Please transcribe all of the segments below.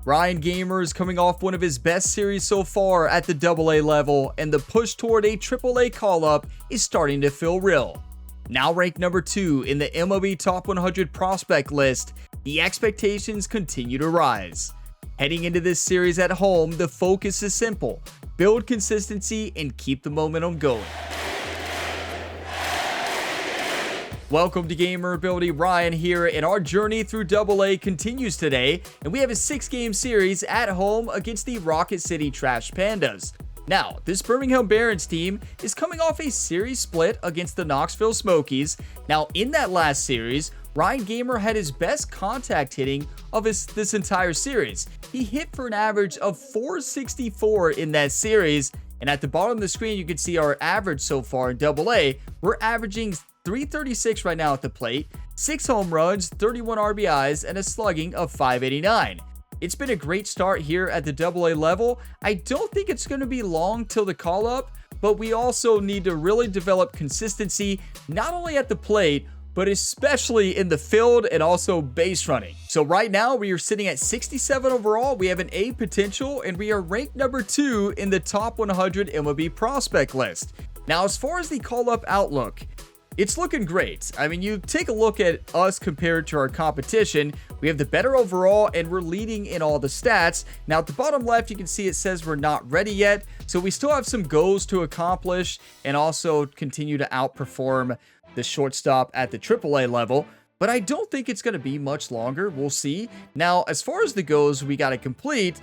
Ryan Gamer is coming off one of his best series so far at the AA level, and the push toward a AAA call-up is starting to feel real. Now ranked number 2 in the MLB Top 100 prospect list, the expectations continue to rise. Heading into this series at home, the focus is simple: build consistency and keep the momentum going. Welcome to Gamer Ability. Ryan here, and our journey through AA continues today, and we have a 6-game series at home against the Rocket City Trash Pandas. Now, this Birmingham Barons team is coming off a series split against the Knoxville Smokies. Now, in that last series, Ryan Gamer had his best contact hitting of this entire series. He hit for an average of .464 in that series, and at the bottom of the screen, you can see our average so far in AA. We're averaging .336 right now at the plate, 6 home runs, 31 RBIs, and a slugging of .589. It's been a great start here at the AA level. I don't think it's going to be long till the call-up, but we also need to really develop consistency, not only at the plate, but especially in the field and also base running. So right now we are sitting at 67 overall. We have an A potential, and we are ranked number 2 in the top 100 MLB prospect list. Now, as far as the call-up outlook, it's looking great. I mean, you take a look at us compared to our competition. We have the better overall, and we're leading in all the stats. Now, at the bottom left, you can see it says we're not ready yet. So we still have some goals to accomplish and also continue to outperform the shortstop at the AAA level. But I don't think it's going to be much longer. We'll see. Now, as far as the goals we got to complete,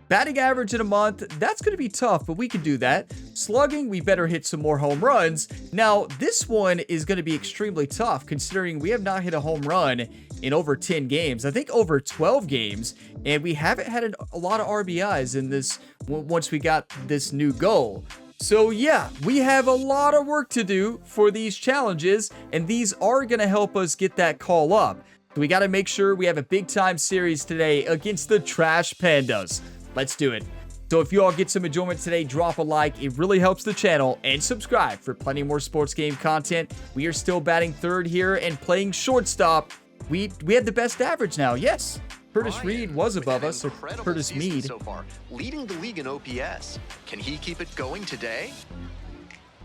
batting average in a month, that's going to be tough, but we can do that. Slugging, we better hit some more home runs. Now, this one is going to be extremely tough considering we have not hit a home run in over 10 games. I think over 12 games, and we haven't had a lot of RBIs in this once we got this new goal. So yeah, we have a lot of work to do for these challenges, and these are going to help us get that call up. So we got to make sure we have a big time series today against the Trash Pandas. Let's do it. So if you all get some enjoyment today, drop a like. It really helps the channel, and subscribe for plenty more sports game content. We are still batting third here and playing shortstop. We have the best average now. Yes, Curtis Reed was above us, or Curtis Mead. So far, leading the league in OPS. Can he keep it going today?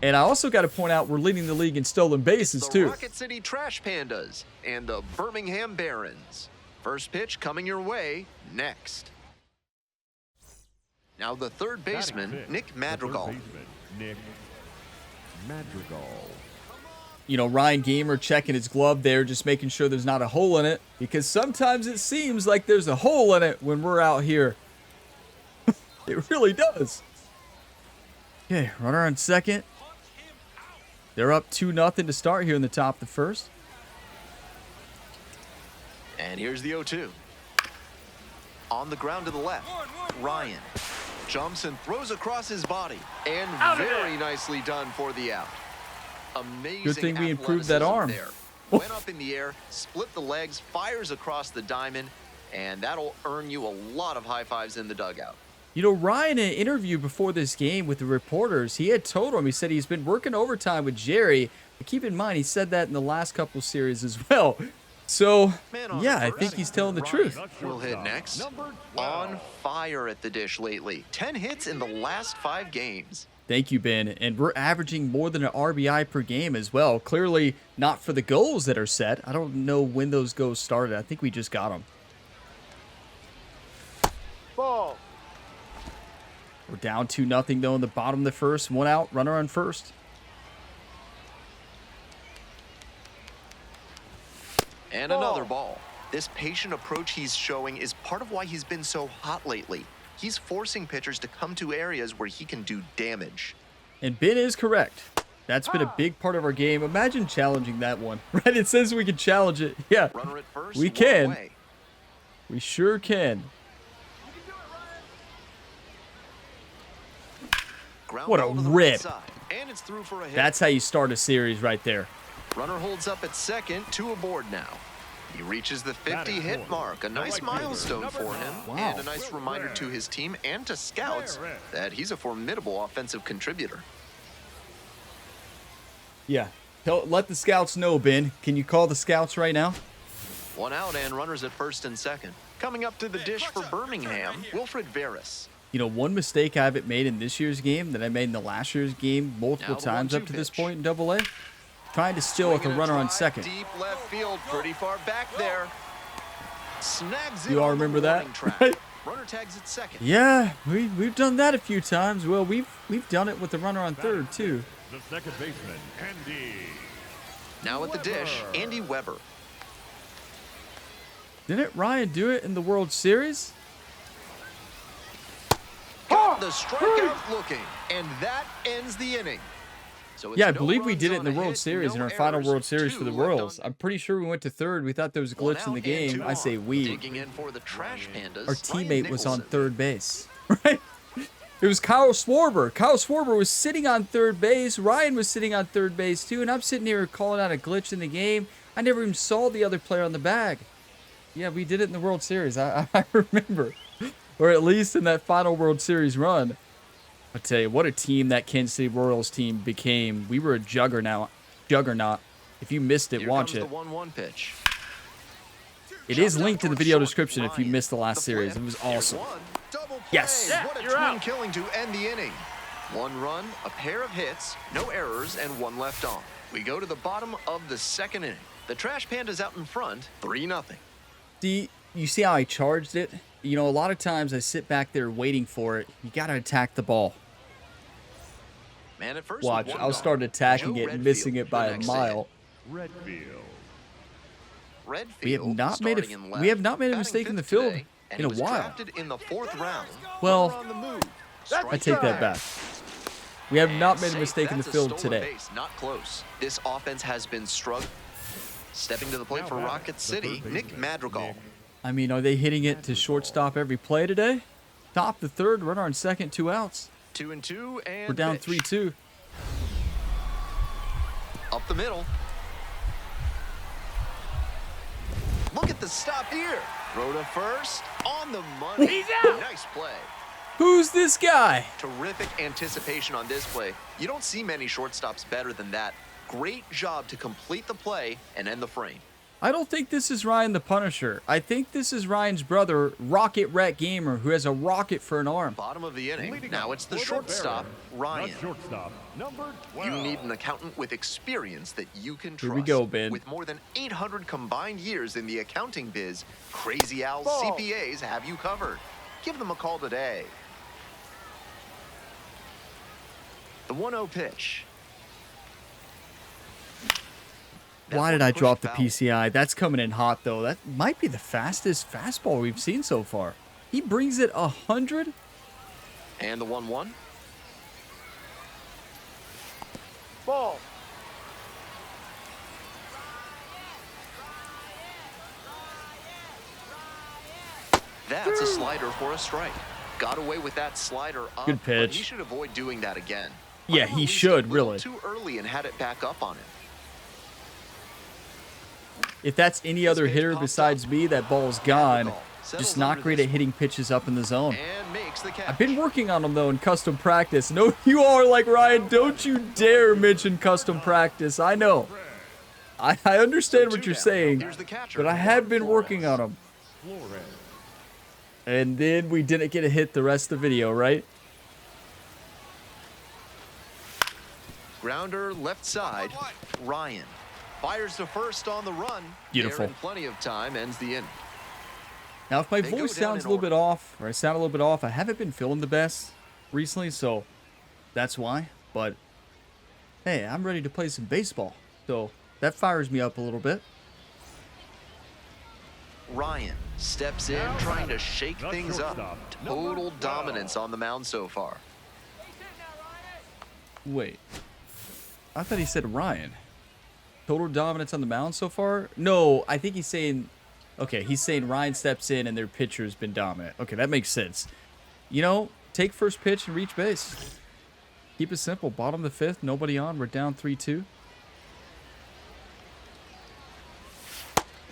And I also got to point out we're leading the league in stolen bases too. The Rocket City Trash Pandas and the Birmingham Barons. First pitch coming your way next. Now the third baseman, Nick Madrigal. You know, Ryan Gamer checking his glove there, just making sure there's not a hole in it, because sometimes it seems like there's a hole in it when we're out here. It really does. Okay, runner on second. They're up 2-0 to start here in the top of the first. And here's the 0-2. On the ground to the left, Ryan jumps and throws across his body, and very nicely done for the out. Amazing. Good thing we improved that arm. There. Went up in the air, split the legs, fires across the diamond, and that'll earn you a lot of high fives in the dugout. You know, Ryan, in an interview before this game with the reporters, he had told him, he said he's been working overtime with Jerry. But keep in mind, he said that in the last couple series as well. So, yeah, I think he's telling the truth. We'll hit next. On fire at the dish lately. 10 hits in the last 5 games. Thank you, Ben. And we're averaging more than an RBI per game as well. Clearly not for the goals that are set. I don't know when those goals started. I think we just got them. Ball. We're down 2-0 though in the bottom of the first. 1 out, runner on first. And another ball. This patient approach he's showing is part of why he's been so hot lately. He's forcing pitchers to come to areas where he can do damage. And Ben is correct. That's been a big part of our game. Imagine challenging that one. Right? It says we can challenge it. Yeah, Runner at first, we can. We sure can. What a rip. And it's through for a hit. That's how you start a series right there. Runner holds up at second, 2 aboard now. He reaches the 50-hit mark, a nice milestone for him, and a nice reminder to his team and to scouts that he's a formidable offensive contributor. Yeah, let the scouts know, Ben. Can you call the scouts right now? One out and runners at first and second. Coming up to the dish for Birmingham, Wilfred Veras. You know, one mistake I haven't made in this year's game that I made in the last year's game multiple times up to this point in Double A, trying to steal with a runner on second. Deep left field, pretty far back there. Snags it. You all remember that? Runner tags at second. Yeah, we've done that a few times. Well, we've done it with the runner on third too. The second baseman, Andy. Now at the dish, Andy Weber. Didn't Ryan do it in the World Series? Got the strikeout looking, and that ends the inning. So Yeah, I believe we did it in the World Series, in our final World Series for the Worlds. I'm pretty sure we went to third. We thought there was a glitch in the game. I say we. Digging in for the Trash Pandas, Our teammate was on third base. Right? It was Kyle Schwarber. Kyle Schwarber was sitting on third base. Ryan was sitting on third base too, and I'm sitting here calling out a glitch in the game. I never even saw the other player on the bag. Yeah, we did it in the World Series. I remember. Or at least in that final World Series run. I tell you, what a team that Kansas City Royals team became. We were a juggernaut. If you missed it, watch it. The 1-1 pitch. It is linked in the video description if you missed the last series. It was awesome. Yes. What a twin killing to end the inning. One run, a pair of hits, no errors, and one left on. We go to the bottom of the second inning. The Trash Pandas out in front, 3-0. You see how I charged it? You know, a lot of times I sit back there waiting for it. You got to attack the ball. Man at first. Watch, I'll start attacking it and missing it by a mile. Redfield. We have not made a mistake in the field in a while. In the 4th round. Well, I take that back. We have not made a mistake in the field today. Not close. This offense has been struggling. Stepping to the plate for Rocket City, Nick Madrigal. I mean, are they hitting it to shortstop every play today? Top the third, runner on second, 2 outs. 2-2, and we're down pitch. 3-2. Up the middle. Look at the stop here. Throw to first, on the money. He's out. Nice play. Who's this guy? Terrific anticipation on this play. You don't see many shortstops better than that. Great job to complete the play and end the frame. I don't think this is Ryan the Punisher. I think this is Ryan's brother, Rocket Rat Gamer, who has a rocket for an arm. Bottom of the inning. Now it's the shortstop, Ryan. Shortstop, number 12. You need an accountant with experience that you can trust. Here we go, Ben. With more than 800 combined years in the accounting biz, Crazy Al's CPAs have you covered. Give them a call today. The 1-0 pitch. Why did I drop the PCI? That's coming in hot, though. That might be the fastest fastball we've seen so far. He brings it 100. And the 1-1. Ball. That's a slider for a strike. Got away with that slider up. Good pitch. But he should avoid doing that again. Yeah, he should, really. Too early and had it back up on him. If that's any other hitter besides me, that ball's gone. Just not great at hitting pitches up in the zone. And makes the catch. I've been working on them, though, in custom practice. No, you are like, Ryan, don't you dare mention custom practice. I know. I understand what you're saying, but I have been working on them. And then we didn't get a hit the rest of the video, right? Grounder left side, Ryan. Fires to first on the run. Beautiful. There in plenty of time, ends the inning. Now, if my voice sounds a little bit off, or I sound a little bit off, I haven't been feeling the best recently, so that's why. But, hey, I'm ready to play some baseball. So, that fires me up a little bit. Ryan steps in, trying to shake things up. Total dominance on the mound so far. Wait. I thought he said Ryan. Total dominance on the mound so far? No, I think he's saying... Okay, he's saying Ryan steps in and their pitcher's been dominant. Okay, that makes sense. You know, take first pitch and reach base. Keep it simple. Bottom of the 5th, nobody on. We're down 3-2.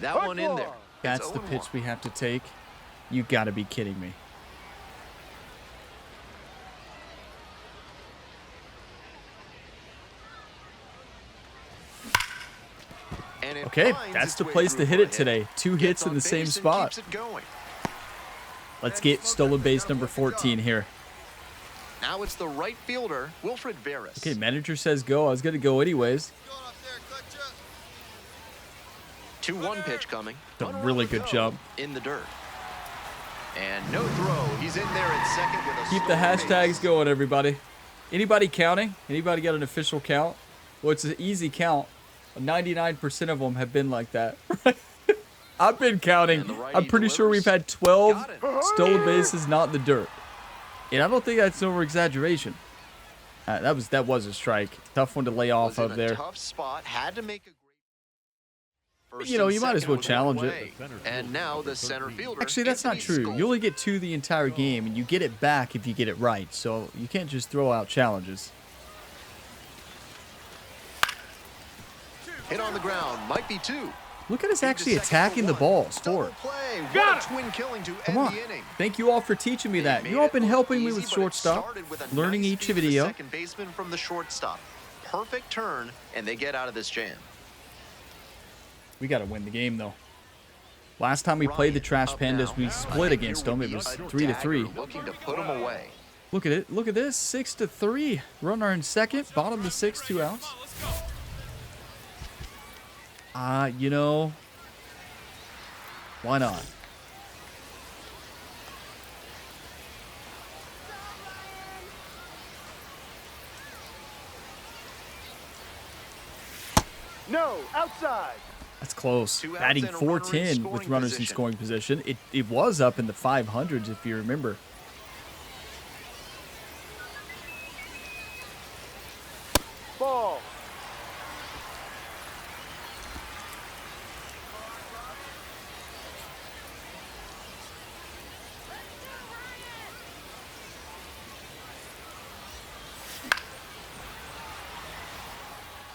That one in there. That's the pitch we have to take. You gotta be kidding me. Okay, Finds that's its the way place through to hit for a it today. 2 Gets hits in on the same base and spot. keeps it going. Let's get stolen base number 14 here. Now it's the right fielder, Wilfred Veras. Okay, manager says go. I was going to go anyways. 2-1 pitch coming. A really good jump. In the dirt. And no throw. He's in there at second with a Keep the stolen hashtags base. going, everybody. Anybody counting? Anybody got an official count? Well, it's an easy count. 99% of them have been like that. I've been counting. And the righty I'm pretty sure we've delivers. had 12 Got it. stolen bases not in the dirt. And I don't think that's no exaggeration. That was a strike. Tough one to lay off Was in of a there. tough spot. Had to make a great. First You know, and you might as second well was challenge it. away. And now the center fielder. Actually, that's not Anthony true. Skoll. You only get 2 the entire game, and you get it back if you get it right. So you can't just throw out challenges. Hit on the ground. Might be 2. Look at us Into actually second attacking for the 1. ball. Double Score. play. Got What a twin killing to Come end on. the inning. Thank you all for teaching me that. They You made all it been look helping me easy, with but it shortstop, started with a learning nice each feed to the video. second baseman from the shortstop. Perfect turn, and they get out of this jam. We got to win the game, though. Last time we played the Trash Up Pandas, now. we I split think against here them. would It be was a 3-3. dagger Looking to put them away. Look at it. Look at this. 6-3. Runner in second. Bottom of the 6th, 2 outs. You know, why not? No, outside. That's close. 2 outs Batting and a runner in 410 with scoring runners in position. scoring position. It was up in the 500s, if you remember. Ball.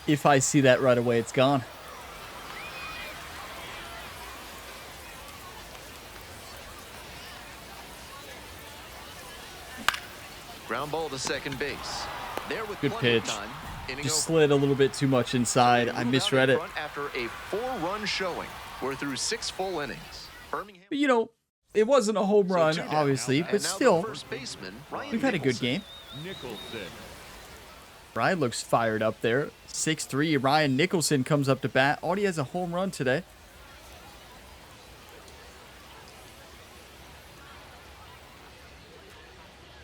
If I see that right away, it's gone. Ground ball to second base. There with Good plenty of pitch. time. Inning Just over. slid a little bit too much inside. I Move out misread in it. front After a 4-run showing, we're through 6 full innings. Birmingham. But, you know, it wasn't a home So run, 2 down obviously, now. but And now the still, first baseman, Ryan we've had a good Nicholson. game. Nicholson. Ryan looks fired up there. 6-3. Ryan Nicholson comes up to bat. Already has a home run today.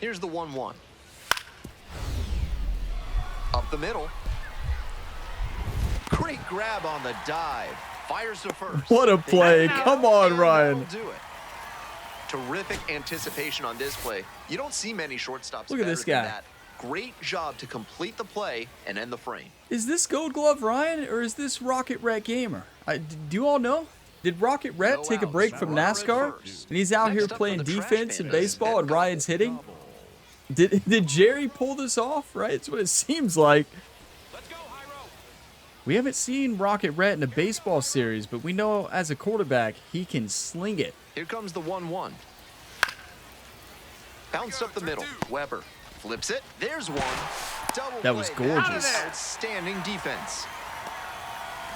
Here's the 1-1. Up the middle. Great grab on the dive. Fires to first. What a play. They- Come on, and Ryan. that'll do it. Terrific anticipation on this play. You don't see many shortstops Look at better this than guy. that. Great job to complete the play and end the frame. Is this Gold Glove Ryan or is this Rocket Rat Gamer? Do you all know? Did Rocket Rat No take a outs. break from Runner at NASCAR? first. And he's out Next here up for playing the Trash defense and Pandas, baseball and Ben Ryan's Gobble. hitting? Did Jerry pull this off? Right? It's what it seems like. We haven't seen Rocket Rat in a baseball series, but we know as a quarterback, he can sling it. Here comes the 1-1. Bounced up the middle. Weber flips it. There's one. Double That was play. gorgeous. Outstanding defense.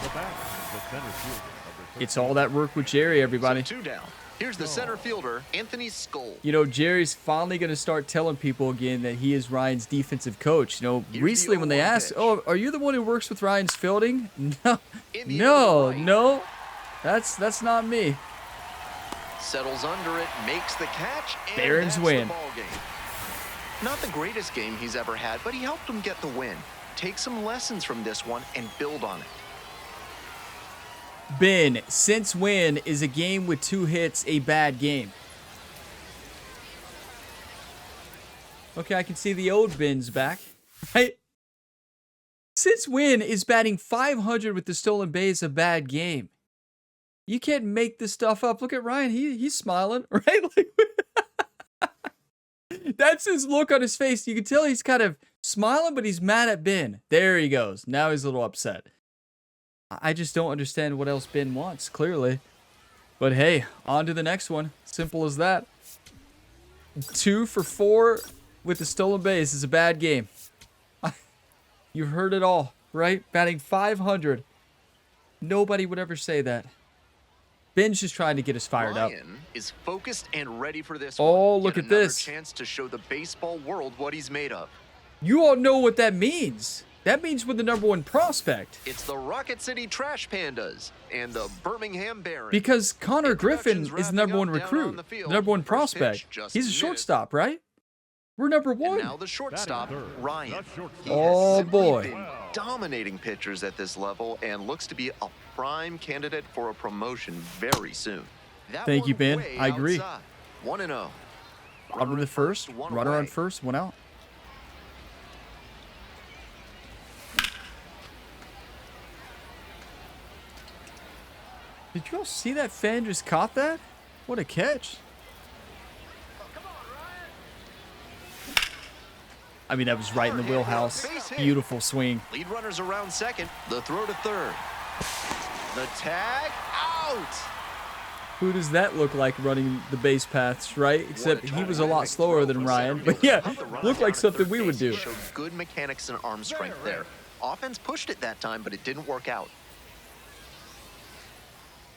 The batter, the center fielder. Number It's all that work with Jerry, everybody. 2 down. Here's the center fielder, Anthony Skoll. You know, Jerry's finally going to start telling people again that he is Ryan's defensive coach. You know, Here's recently the when they 0-1 asked, pitch. "Oh, are you the one who works with Ryan's fielding?" No, In the air no, to the right. no, that's not me. Settles under it, makes the catch, and Barons that's win. the ball game. Not the greatest game he's ever had, but he helped him get the win. Take some lessons from this one and build on it. Ben, since when is a game with 2 hits a bad game? Okay, I can see the old Ben's back. Right? Since when is batting 500 with the stolen base a bad game? You can't make this stuff up. Look at Ryan. He's smiling, right? That's his look on his face. You can tell he's kind of smiling, but he's mad at Ben. There he goes. Now he's a little upset. I just don't understand what else Ben wants, clearly. But hey, on to the next one. Simple as that. 2 for 4 with the stolen base is a bad game. You've heard it all, right? Batting 500. Nobody would ever say that. Ben's just trying to get us fired up. Ryan is focused and ready for this Oh, one. look Yet at another this. chance to show the baseball world what he's made of. You all know what that means. That means we're the #1 prospect. It's the Rocket City Trash Pandas and the Birmingham Barons. Because Connor Griffin Production's is the wrapping #1 up down recruit, on the field. the #1 First prospect. pitch just He's a missed. shortstop, right? We're #1. And now the shortstop, Ryan. He Oh, has simply boy. been dominating pitchers at this level and looks to be a prime candidate for a promotion very soon. That Thank you, one Ben. way I agree. outside. 1-0. Runner to first, runner on first, one out. Did you all see that fan just caught that? What a catch. I mean, that was right in the wheelhouse. Beautiful swing. Lead runners around second. The throw to third. The tag out. Who does that look like running the base paths, right? Except he was a lot slower than Ryan. But yeah, looked like something we would do. Showed good mechanics and arm strength there. Offense pushed it that time, but it didn't work out.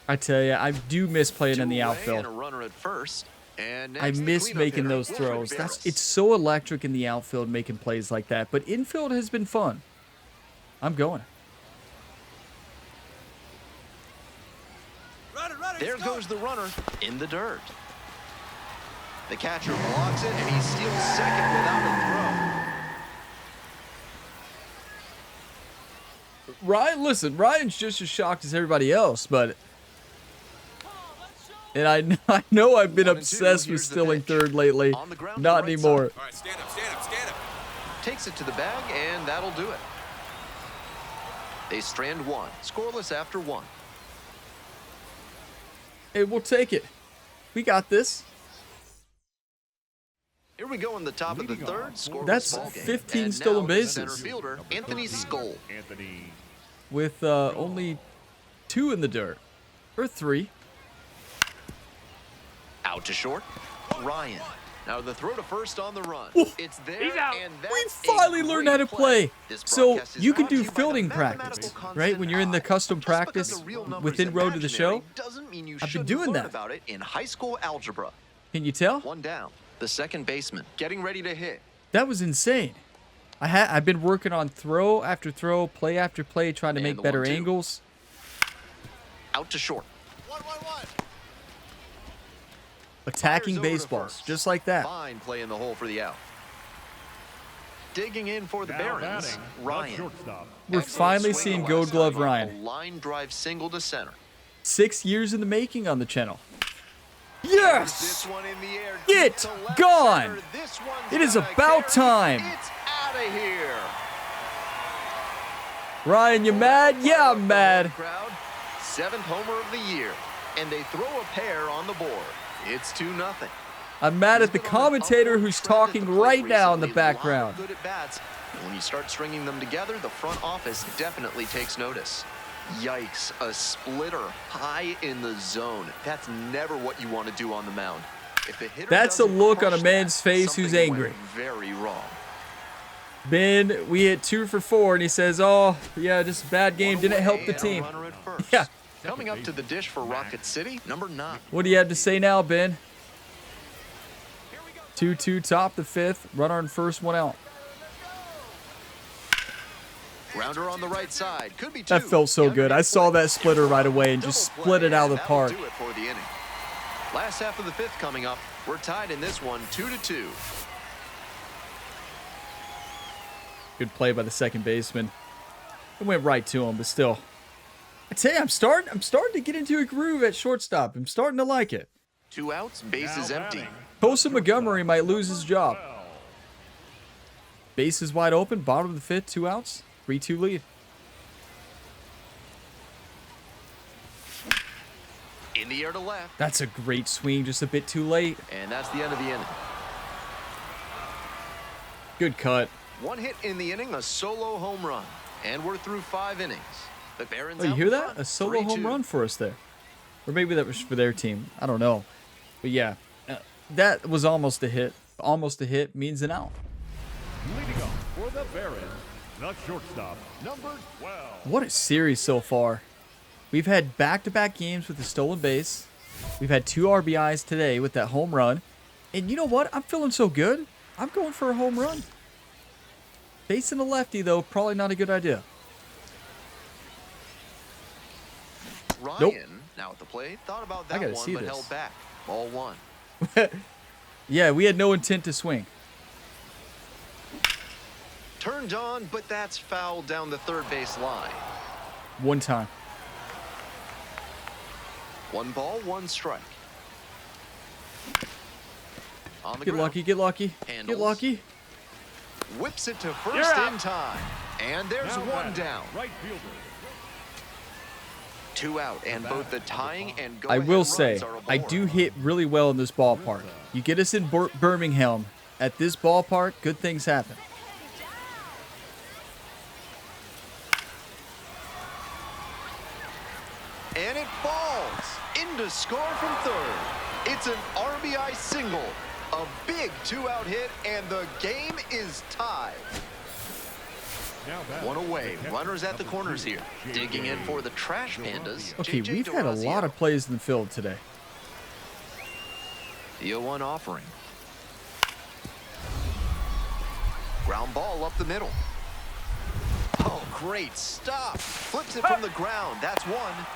I tell you, I do miss playing in the outfield. And a runner at first. And I next, the miss cleanup making hitter, those throws. Barris. It's so electric in the outfield making plays like that. But infield has been fun. I'm going. There goes the runner in the dirt. The catcher blocks it, and he steals second without a throw. Ryan, listen, Ryan's just as shocked as everybody else, but... And I know I've been 1-2, obsessed with here's the stealing pitch. third lately. On the ground, Not right anymore. side. All right, stand up, stand up, stand up. Takes it to the bag, and that'll do it. They strand one, scoreless after one. Hey, we'll take it. We got this. Here we go in the top of the third. Scoreless That's ball game. 15 And stolen now the bases. Center fielder, Anthony Skoll. Anthony. With only 2 in the dirt. Or 3. Out to short, Ryan. Now the throw to first on the run. Ooh. It's there, He's out. and We that's finally a learned how to great play. This So broadcast is you can brought to do you by the fielding mathematical practice, constant right? When you're in the I. custom Just because practice a real number with is Inroad to the imaginary Show. doesn't mean you I've been shouldn't doing learn that. about it in high school algebra. Can you tell? One down. The second baseman getting ready to hit. That was insane. I've been working on throw after throw, play after play, trying to And make the better 1-2. angles. Out to short. Attacking Fires over to baseballs, first. just like that. Fine play in the hole for the out. Digging in for the Now Barons, batting, the Ryan. shortstop. We're Excellent finally swing seeing the Gold last Glove time. A Ryan. line drive single to center. 6 years in the making on the channel. This Yes! one in the air. Get deep to left gone! center. This one's It is gonna about carry. time. It's out of here. Ryan, you mad? Yeah, I'm mad. Crowd, 7th homer of the year, and they throw a pair on the board. It's 2-0. I'm mad at the commentator who's talking right now in the background. Good at bats. And when you start stringing them together, the front office definitely takes notice. Yikes, a splitter high in the zone. That's never what you want to do on the mound. If the hitter That's a doesn't look on a crush man's that, face who's something angry. went very wrong. Ben, we hit 2 for 4, and he says, oh, yeah, just a bad game. Didn't help the And a team. runner at first. Yeah. Coming up to the dish for Rocket City, number 9. What do you have to say now, Ben? 2-2, top the 5th. Runner on first, 1 out. Grounder on the right side. Could be 2. That felt so good. I saw that splitter right away and just split it out of the park. That'll do it for the inning. Last half of the 5th coming up. We're tied in this one, 2-2. Good play by the second baseman. It went right to him, but still. I tell you, I'm starting to get into a groove at shortstop. I'm starting to like it. 2 outs, bases Now empty. batting, Tosa Montgomery might lose his job. Base is wide open, bottom of the 5th, 2 outs, 3-2 lead. In the air to left. That's a great swing, just a bit too late. And that's the end of the inning. Good cut. 1 hit in the inning, a solo home run. And we're through 5 innings. The Barons Oh, you out hear in that? front, A solo home 3-2. run for us there. Or maybe that was for their team. I don't know. But yeah, that was almost a hit. Almost a hit means an out. leading off for the Barons, the shortstop, number 12. What a series so far. We've had back-to-back games with the stolen base. We've had 2 RBIs today with that home run. And you know what? I'm feeling so good. I'm going for a home run. Facing a lefty, though, probably not a good idea. Ryan, Nope. now at the plate, thought about I that gotta one, see but this. held back. Ball 1. Yeah, we had no intent to swing. Turned on, but that's fouled down the third base line. One time. 1 ball, 1 strike. On the Get ground. lucky, get lucky, get Handles. lucky. Whips it to You're first out. in time. And there's Now 1 batting, down. Right fielder. 2 out, and both the tying and go I will say, I do hit. hit really well in this ballpark. You get us in Birmingham, at this ballpark, good things happen. And it falls into score from third. It's an RBI single, a big 2-out hit, and the game is tied. Now batting, 1 away. the catcher, Runners at the number corners 2, here. Digging in for the Trash Pandas. Okay, JJ we've had a lot D'Orazio. of plays in the field today. The 0-1 offering. Ground ball up the middle. Oh, great stop. Flips it from the ground. That's 1.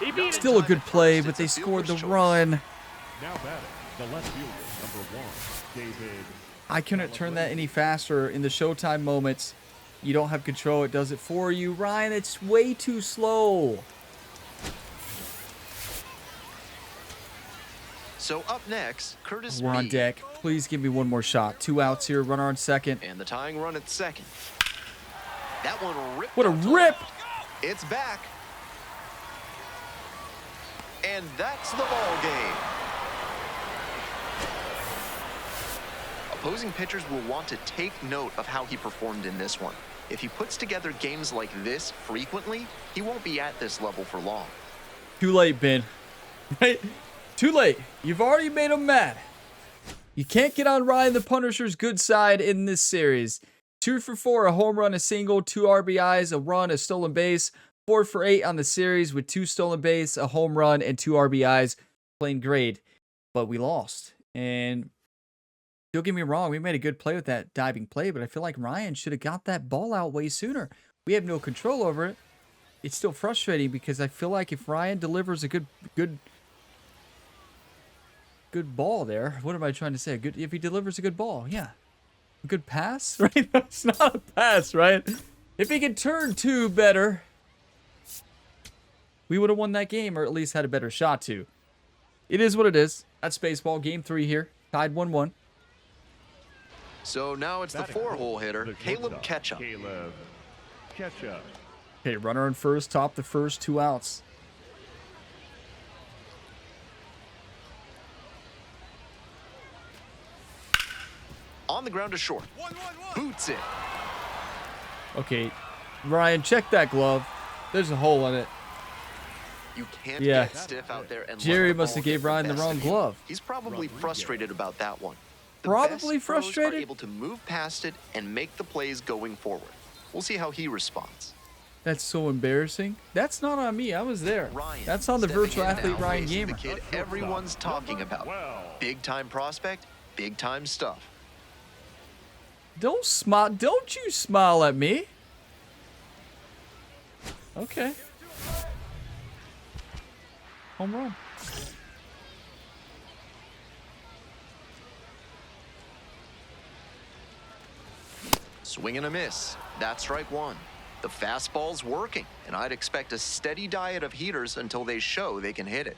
Not in Still a time good at play, first. but It's they a scored the fielder's choice. run. Now batting, the left fielder, number 1, David. I couldn't turn that any faster in the showtime moments. You don't have control, it does it for you. Ryan, it's way too slow. So up next, Curtis We're on B. deck. Please give me one more shot. 2 outs here, runner on second. And the tying run at second. That one ripped. What a out to rip! left. It's back. And that's the ball game. Opposing pitchers will want to take note of how he performed in this one. If he puts together games like this frequently, he won't be at this level for long. Too late, Ben. Right? Too late. You've already made him mad. You can't get on Ryan the Punisher's good side in this series. 2 for 4, a home run, a single, 2 RBIs, a run, a stolen base. 4 for 8 on the series with 2 stolen base, a home run, and 2 RBIs. Playing great, but we lost. And don't get me wrong, we made a good play with that diving play, but I feel like Ryan should have got that ball out way sooner. We have no control over it. It's still frustrating because I feel like if Ryan delivers a good ball there, what am I trying to say? If he delivers a good ball, yeah. A good pass, right? That's not a pass, right? If he could turn 2 better, we would have won that game, or at least had a better shot to. It is what it is. That's baseball. Game 3 here. Tied 1-1. So now it's the Batting 4-hole hitter, the Caleb shortstop, Ketchup. Caleb Ketchup. Okay, runner on first, top the first, 2 outs. On the ground to short. Boots it. Okay, Ryan, check that glove. There's a hole in it. You can't Yeah. get stiff out there and Jerry let the must ball have gave get Ryan the best wrong of you. glove. He's probably frustrated about that one. The Probably best pros frustrated? are able to move past it and make the plays going forward. We'll see how he responds. That's so embarrassing. That's not on me. I was there. Ryan, That's on the stepping virtual in athlete now, Ryan facing Gamer. The kid everyone's talking about. Big time prospect, big time stuff. Don't smile. Don't you smile at me. Okay. Home run. Swing and a miss. That's strike 1. The fastball's working, and I'd expect a steady diet of heaters until they show they can hit it.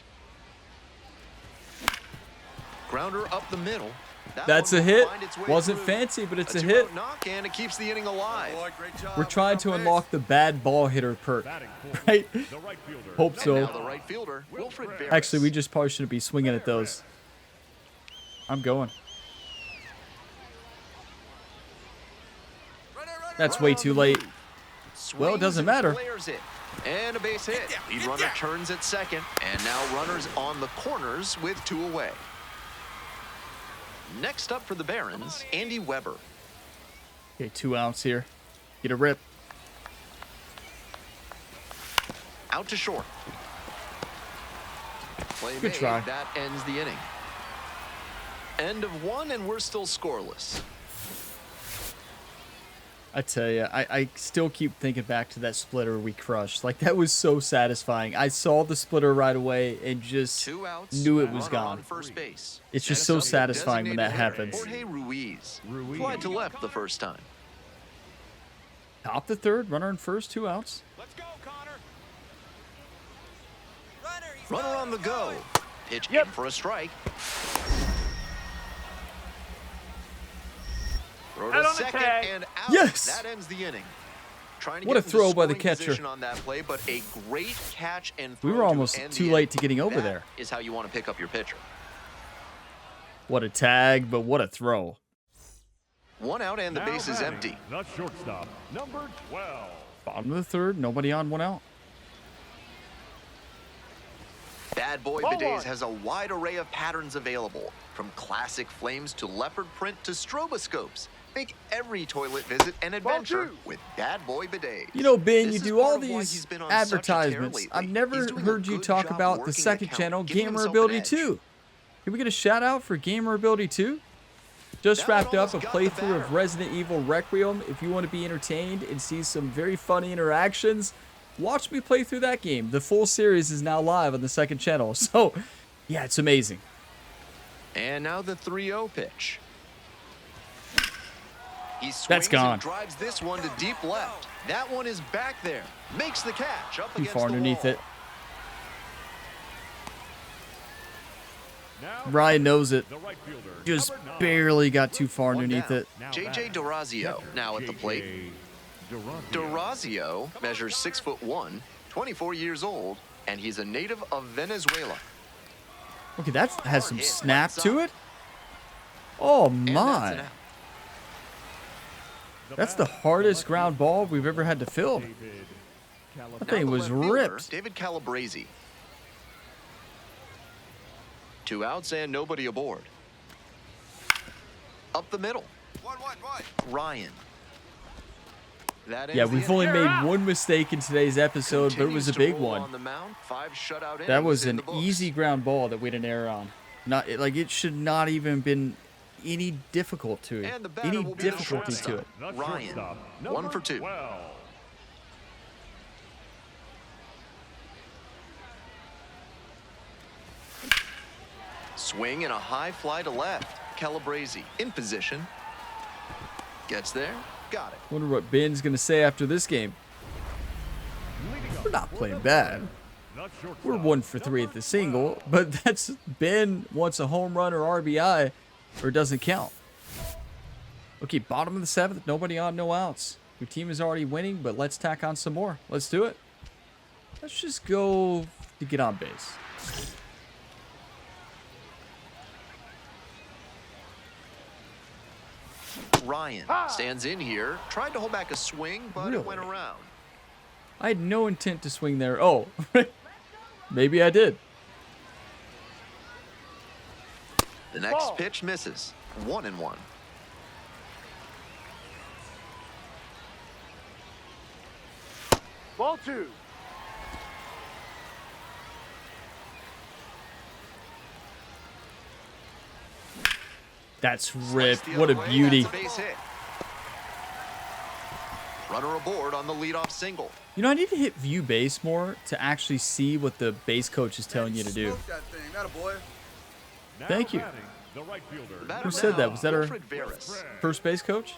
Grounder up the middle. That That's one a will hit. find its way Wasn't through. fancy, but it's a 2-out hit. knock, and it keeps the inning alive. We're trying to unlock the bad ball hitter perk, Batting fourth, right? the right fielder. Hope And now so. the right fielder, Wilfred Barris. Actually, we just probably shouldn't be swinging at those. I'm going. That's way too late. Well, it doesn't Swings and matter. flares it. And a base hit. Lead runner turns at second, and now runners on the corners with 2 away. Next up for the Barons, Andy Weber. Okay, 2 outs here. Get a rip. Out to short. Play Good made. try. That ends the inning. End of one, and we're still scoreless. I tell you, I still keep thinking back to that splitter we crushed. Like, that was so satisfying. I saw the splitter right away and just 2 outs, knew it was runner gone. on first base. It's just Next so up, the satisfying when that designated hitter, happens. Jorge Ruiz. Fly to left the first time. Top the third, runner in first, 2 outs. Let's go, Connor. Runner on the go. Pitch in for a strike. Throw to second and out. Yes! That ends the inning. Trying to What get a throw into by the scoring catcher. position on that play, but a great catch and We throw were to almost end too the late inning. to getting over That there. is how you want to pick up your pitcher. What a tag, but what a throw. 1 out and the Now base is batting, empty. The shortstop, number 12. Bottom of the third, nobody on, 1 out. Bad Boy Bidets has a wide array of patterns available, from classic flames to leopard print to stroboscopes. Make every toilet visit an adventure with Bad Boy Bidets. You know, Ben, This you is do all part of why these he's been on such a tear advertisements. lately. I've never He's doing a heard you good talk job about the working second account, channel, giving Gamer himself an Ability edge. 2. Can we get a shout out for Gamer Ability 2? Just That wrapped one up a almost got the playthrough of batter. Resident Evil Requiem. If you want to be entertained and see some very funny interactions, watch me play through that game. The full series is now live on the second channel. So, yeah, it's amazing. And now the 3-0 pitch. He swings That's gone. and drives this one to deep left. That one is back there. Makes the catch up Too against far the underneath wall. it. Now Ryan knows it. the right fielder, Just number 9. barely got too far One underneath down. it. Now J.J. batting, Dorazio catcher, now at the plate. J.J. Dorazio measures 6'1", 24 years old, and he's a native of Venezuela. Okay, that has some Hard hit, snap right to side. it. Oh And that's my. an out. That's the hardest ground ball we've ever had to field. David That Now thing the was left fielder, ripped. David Calabrese. 2 outs and nobody aboard. Up the middle. Ryan. That Yeah, ends the we've only inning. made one mistake in today's episode, but it was a Continues to big roll one. on the mound, 5 shutout That innings was in an the books. easy ground ball that we had an error on. Not like it should not even been any difficult to it. And the batter Any will be the difficulty to shortstop. it. The Ryan, shortstop, 1 number for 2. 12. Swing and a high fly to left. Calabrese in position. Gets there. Got it. Wonder what Ben's gonna say after this game. We're not playing bad. The shortstop, We're 1 for 3 at the single, but that's Ben wants a home run or RBI, or it doesn't count. Okay, bottom of the 7th, nobody on, no outs. Your team is already winning, but let's tack on some more. Let's do it. Let's just go to get on base. Ryan stands in here. Tried to hold back a swing, but it went Really? around. I had no intent to swing there. Oh, maybe I did. The next pitch misses. 1-1. Ball 2. That's Sliced ripped. the What a other way, beauty. that's a base hit. Runner aboard on the leadoff single. You know, I need to hit view base more to actually see what the base coach is telling you to do. Smoke that thing. That a boy. Now Thank you. batting, the right fielder, The batter Who said now, that? Was that our Wilfred Veras. first base coach?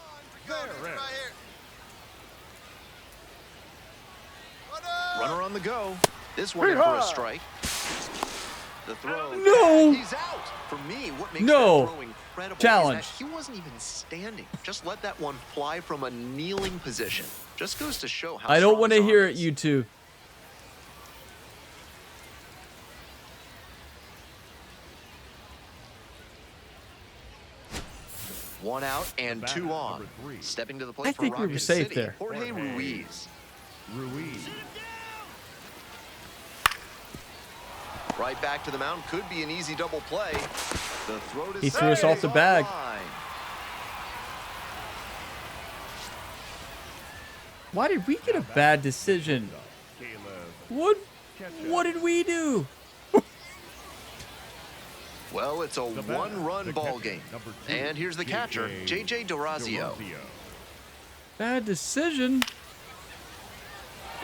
Runner on the go. This one in for a strike. The throw. No. He's out. For me, what makes No. that throw incredible Challenge. is that he wasn't even standing. Just let that one fly from a kneeling position. Just goes to show how I don't strong want to his hear arm it, is. you two. One out and batter, 2 on. number 3. Stepping to the plate I for think we Rocket were safe City, there. Jorge Ruiz. Ruiz. Right back to the mound. Could be an easy double play. The throw to He threw us off the on bag. line. Why did we get a bad decision? Caleb. What did we do? Well, it's a one-run ball game. And here's the catcher, J.J. Durazio. Bad decision.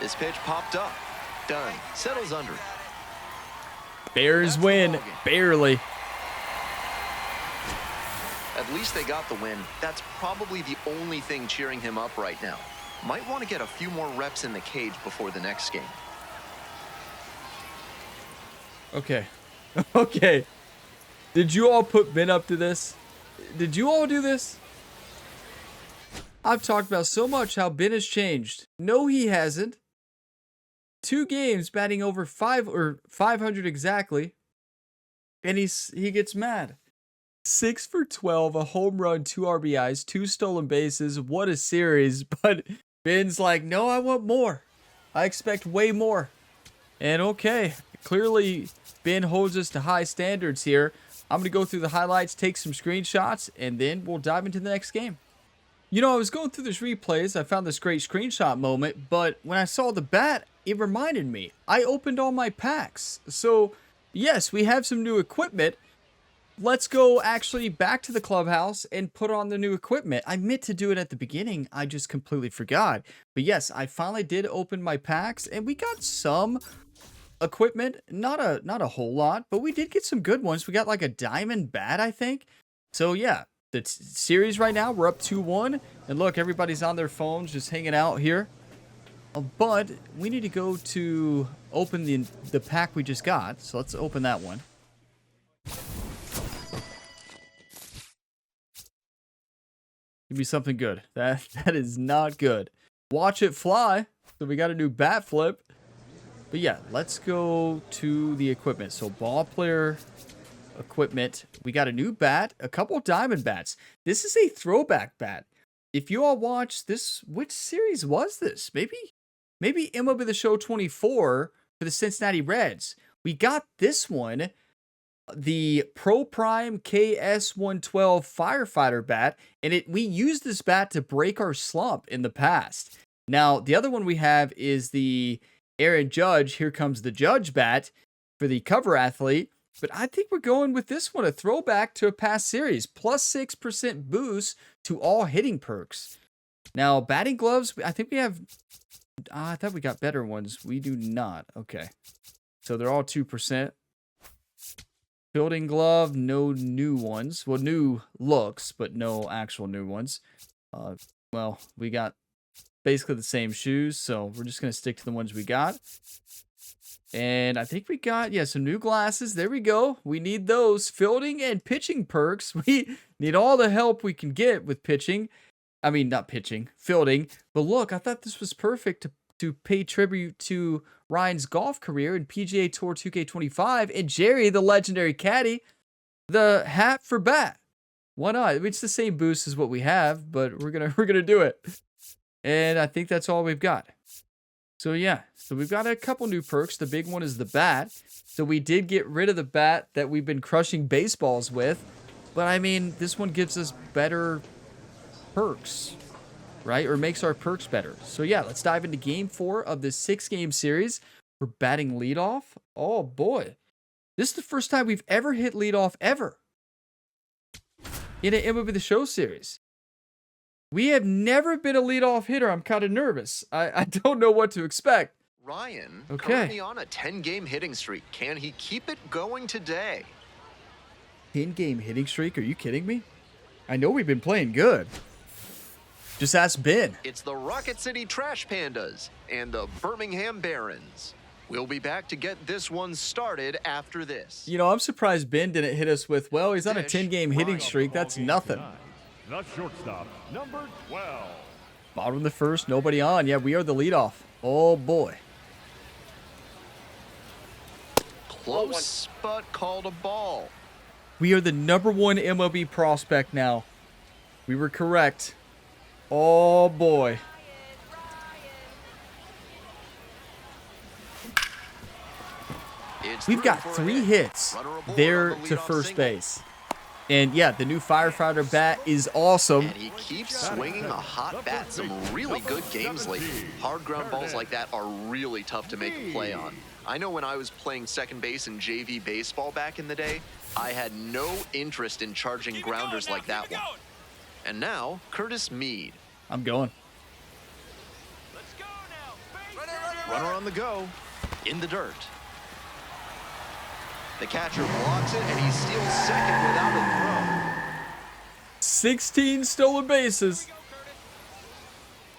This pitch popped up. Done. Settles under. Bears win. Barely. At least they got the win. That's probably the only thing cheering him up right now. Might want to get a few more reps in the cage before the next game. Okay. Okay. Did you all put Ben up to this? Did you all do this? I've talked about so much how Ben has changed. No, he hasn't. 2 games batting over 500 exactly. And he gets mad. 6 for 12, a home run, 2 RBIs, 2 stolen bases. What a series. But Ben's like, no, I want more. I expect way more. And okay, clearly Ben holds us to high standards here. I'm going to go through the highlights, take some screenshots, and then we'll dive into the next game. You know, I was going through these replays. I found this great screenshot moment, but when I saw the bat, it reminded me. I opened all my packs. So, yes, we have some new equipment. Let's go actually back to the clubhouse and put on the new equipment. I meant to do it at the beginning. I just completely forgot. But yes, I finally did open my packs, and we got some equipment. Not a whole lot, but we did get some good ones. We got like a diamond bat, I think. So yeah, the series right now, we're up 2-1. And look, everybody's on their phones just hanging out here. But we need to go to open the pack we just got. So let's open that one. Give me something good. That is not good. Watch it fly. So we got a new bat flip. But yeah, let's go to the equipment. So ball player equipment. We got a new bat, a couple diamond bats. This is a throwback bat. If you all watch this, which series was this? Maybe MLB The Show 24 for the Cincinnati Reds. We got this one, the Pro Prime KS112 Firefighter bat, and we used this bat to break our slump in the past. Now, the other one we have is the Aaron Judge, Here Comes the Judge bat for the cover athlete. But I think we're going with this one, a throwback to a past series. Plus 6% boost to all hitting perks. Now, batting gloves, I think we have... I thought we got better ones. We do not. Okay. So they're all 2%. Fielding glove, no new ones. Well, new looks, but no actual new ones. Well, we got basically the same shoes, so we're just going to stick to the ones we got. And I think we got, some new glasses. There we go. We need those. Fielding and pitching perks. We need all the help we can get with pitching. I mean, not pitching, fielding. But look, I thought this was perfect to pay tribute to Ryan's golf career in PGA Tour 2K25 and Jerry, the legendary caddy, the hat for bat. Why not? It's the same boost as what we have, but we're gonna do it. And I think that's all we've got. So yeah, so we've got a couple new perks. The big one is the bat. So we did get rid of the bat that we've been crushing baseballs with. But I mean, this one gives us better perks, right? Or makes our perks better. So yeah, let's dive into game 4 of this 6-game series. We're batting leadoff. Oh boy. This is the first time we've ever hit leadoff ever in an MLB The Show series. We have never been a leadoff hitter. I'm kind of nervous. I don't know what to expect. Ryan, currently on a 10-game hitting streak. Can he keep it going today? 10-game hitting streak? Are you kidding me? I know we've been playing good. Just ask Ben. It's the Rocket City Trash Pandas and the Birmingham Barons. We'll be back to get this one started after this. You know, I'm surprised Ben didn't hit us with, well, he's on a 10-game hitting streak. That's nothing. The shortstop, number 12. Bottom of the first, nobody on. Yeah, we are the leadoff. Oh, boy. Close, but called a ball. We are the #1 MLB prospect now. We were correct. Oh, boy. We've got 3 hits there to first base. And yeah, the new Firefighter bat is awesome. And he keeps swinging a hot bat. Some really good games lately. Hard ground balls like that are really tough to make a play on. I know when I was playing second base in JV baseball back in the day, I had no interest in charging grounders like that one. And now, Curtis Mead. I'm going. Runner on the go, in the dirt. The catcher blocks it, and he steals second without a throw. 16 stolen bases.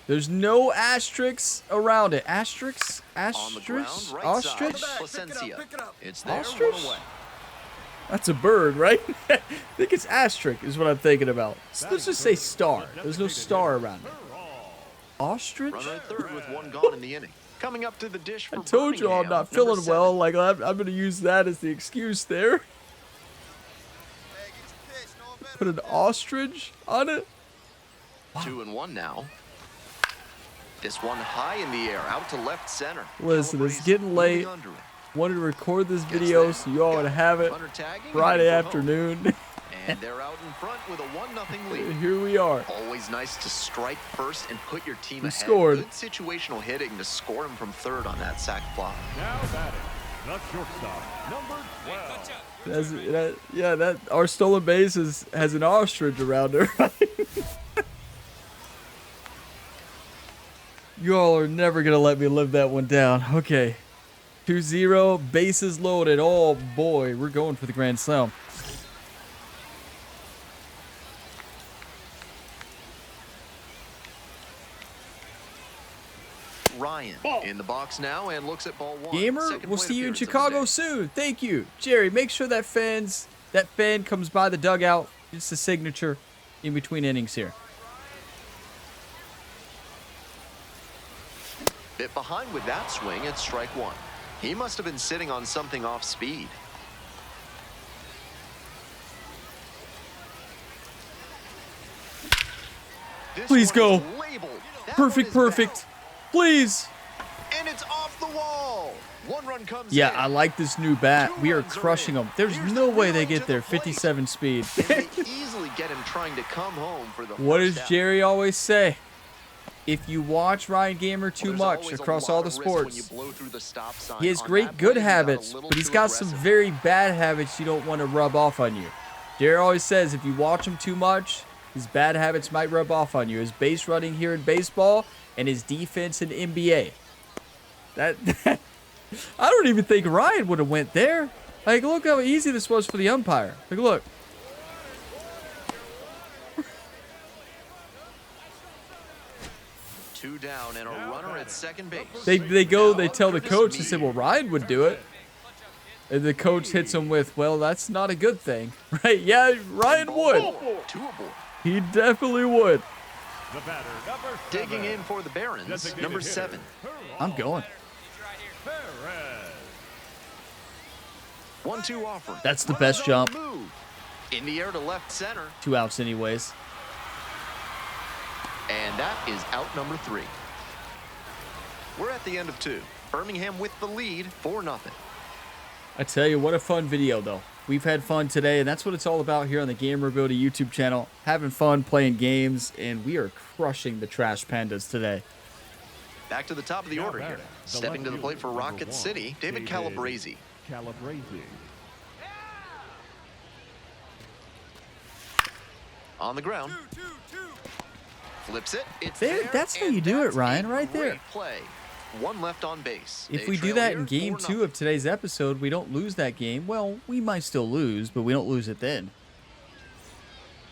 There's no asterisks around it. Asterisks? On the ground, Asterisks? right Ostrich? side, Placencia. It's there, Ostrich? one away. That's a bird, right? I think it's asterisk is what I'm thinking about. So let's just say star. There's no star around it. Ostrich? Runner at third with one gone in the inning. Coming up to the dish for I told you I'm not Birmingham, feeling well. Like I'm going to use that as the excuse there. Put an ostrich on it. 2-1 now. This one high in the air, out to left center. Listen, it's Calabrese getting late. moving under it. Wanted to record this video so you all would have it Runner tagging, Friday heading for home. afternoon. And they're out in front with a 1-0 lead. Here we are. Always nice to strike first and put your team We ahead. scored. Good situational hitting to score him from third on that sac fly. Now batting, the shortstop, number 12. Our stolen base has an ostrich around it. You all are never gonna let me live that one down. Okay, 2-0, bases loaded. Oh boy, we're going for the grand slam. Ryan in the box now and looks at ball one. Gamer, Second we'll plate see you in appearance of the Chicago day. soon. Thank you, Jerry. Make sure that fan comes by the dugout. It's the signature in between innings here. Bit behind with that swing at strike one. He must have been sitting on something off speed. This Please one go. is labeled. That one Perfect, is perfect. back. Please. And it's off the wall. One run comes Yeah, in. I like this new bat. Two We are runs are crushing in. them. There's Here's no the way they relay get to there. the plate. 57 speed. And they easily get him trying to come home for the What first does out. Jerry always say? If you watch Ryan Gamer too Well, there's much always a across lot all the of risk when you sports, blow through the stop sign. he has On great that good play, he got a habits, little but he's too got some aggressive. very bad habits you don't want to rub off on you. Jerry always says if you watch him too much, his bad habits might rub off on you. His base running here in baseball and his defense in NBA. That I don't even think Ryan would have went there. Like, look how easy this was for the umpire. Like, look. Two down and a runner at second base. They tell the Curtis coach, they Mead. said, well, Ryan would do it. And the coach hits him with, well, that's not a good thing. Right? Yeah, Ryan would. Two aboard. He definitely would. The batter, number 7. Digging in for the Barons, Designated number hitter, 7. I'm going. Perez. 1-2 offer. That's the best jump. Move. In the air to left center. 2 outs anyways. And that is out number 3. We're at the end of 2. Birmingham with the lead, 4-0. I tell you, what a fun video, though. We've had fun today, and that's what it's all about here on the Gamer Ability YouTube channel. Having fun, playing games, and we are crushing the Trash Pandas today. Back to the top of the Now order here. batting, the Stepping to the left plate for fielder, number Rocket 1, City, David Calabrese. Calabrese. On the ground. Flips it. It's There- there. that's how and you do it, that's Ryan, a right there. great play. One left on base. If They we do trail that here, in game 4-0. 2 of today's episode, we don't lose that game. Well, we might still lose, but we don't lose it then.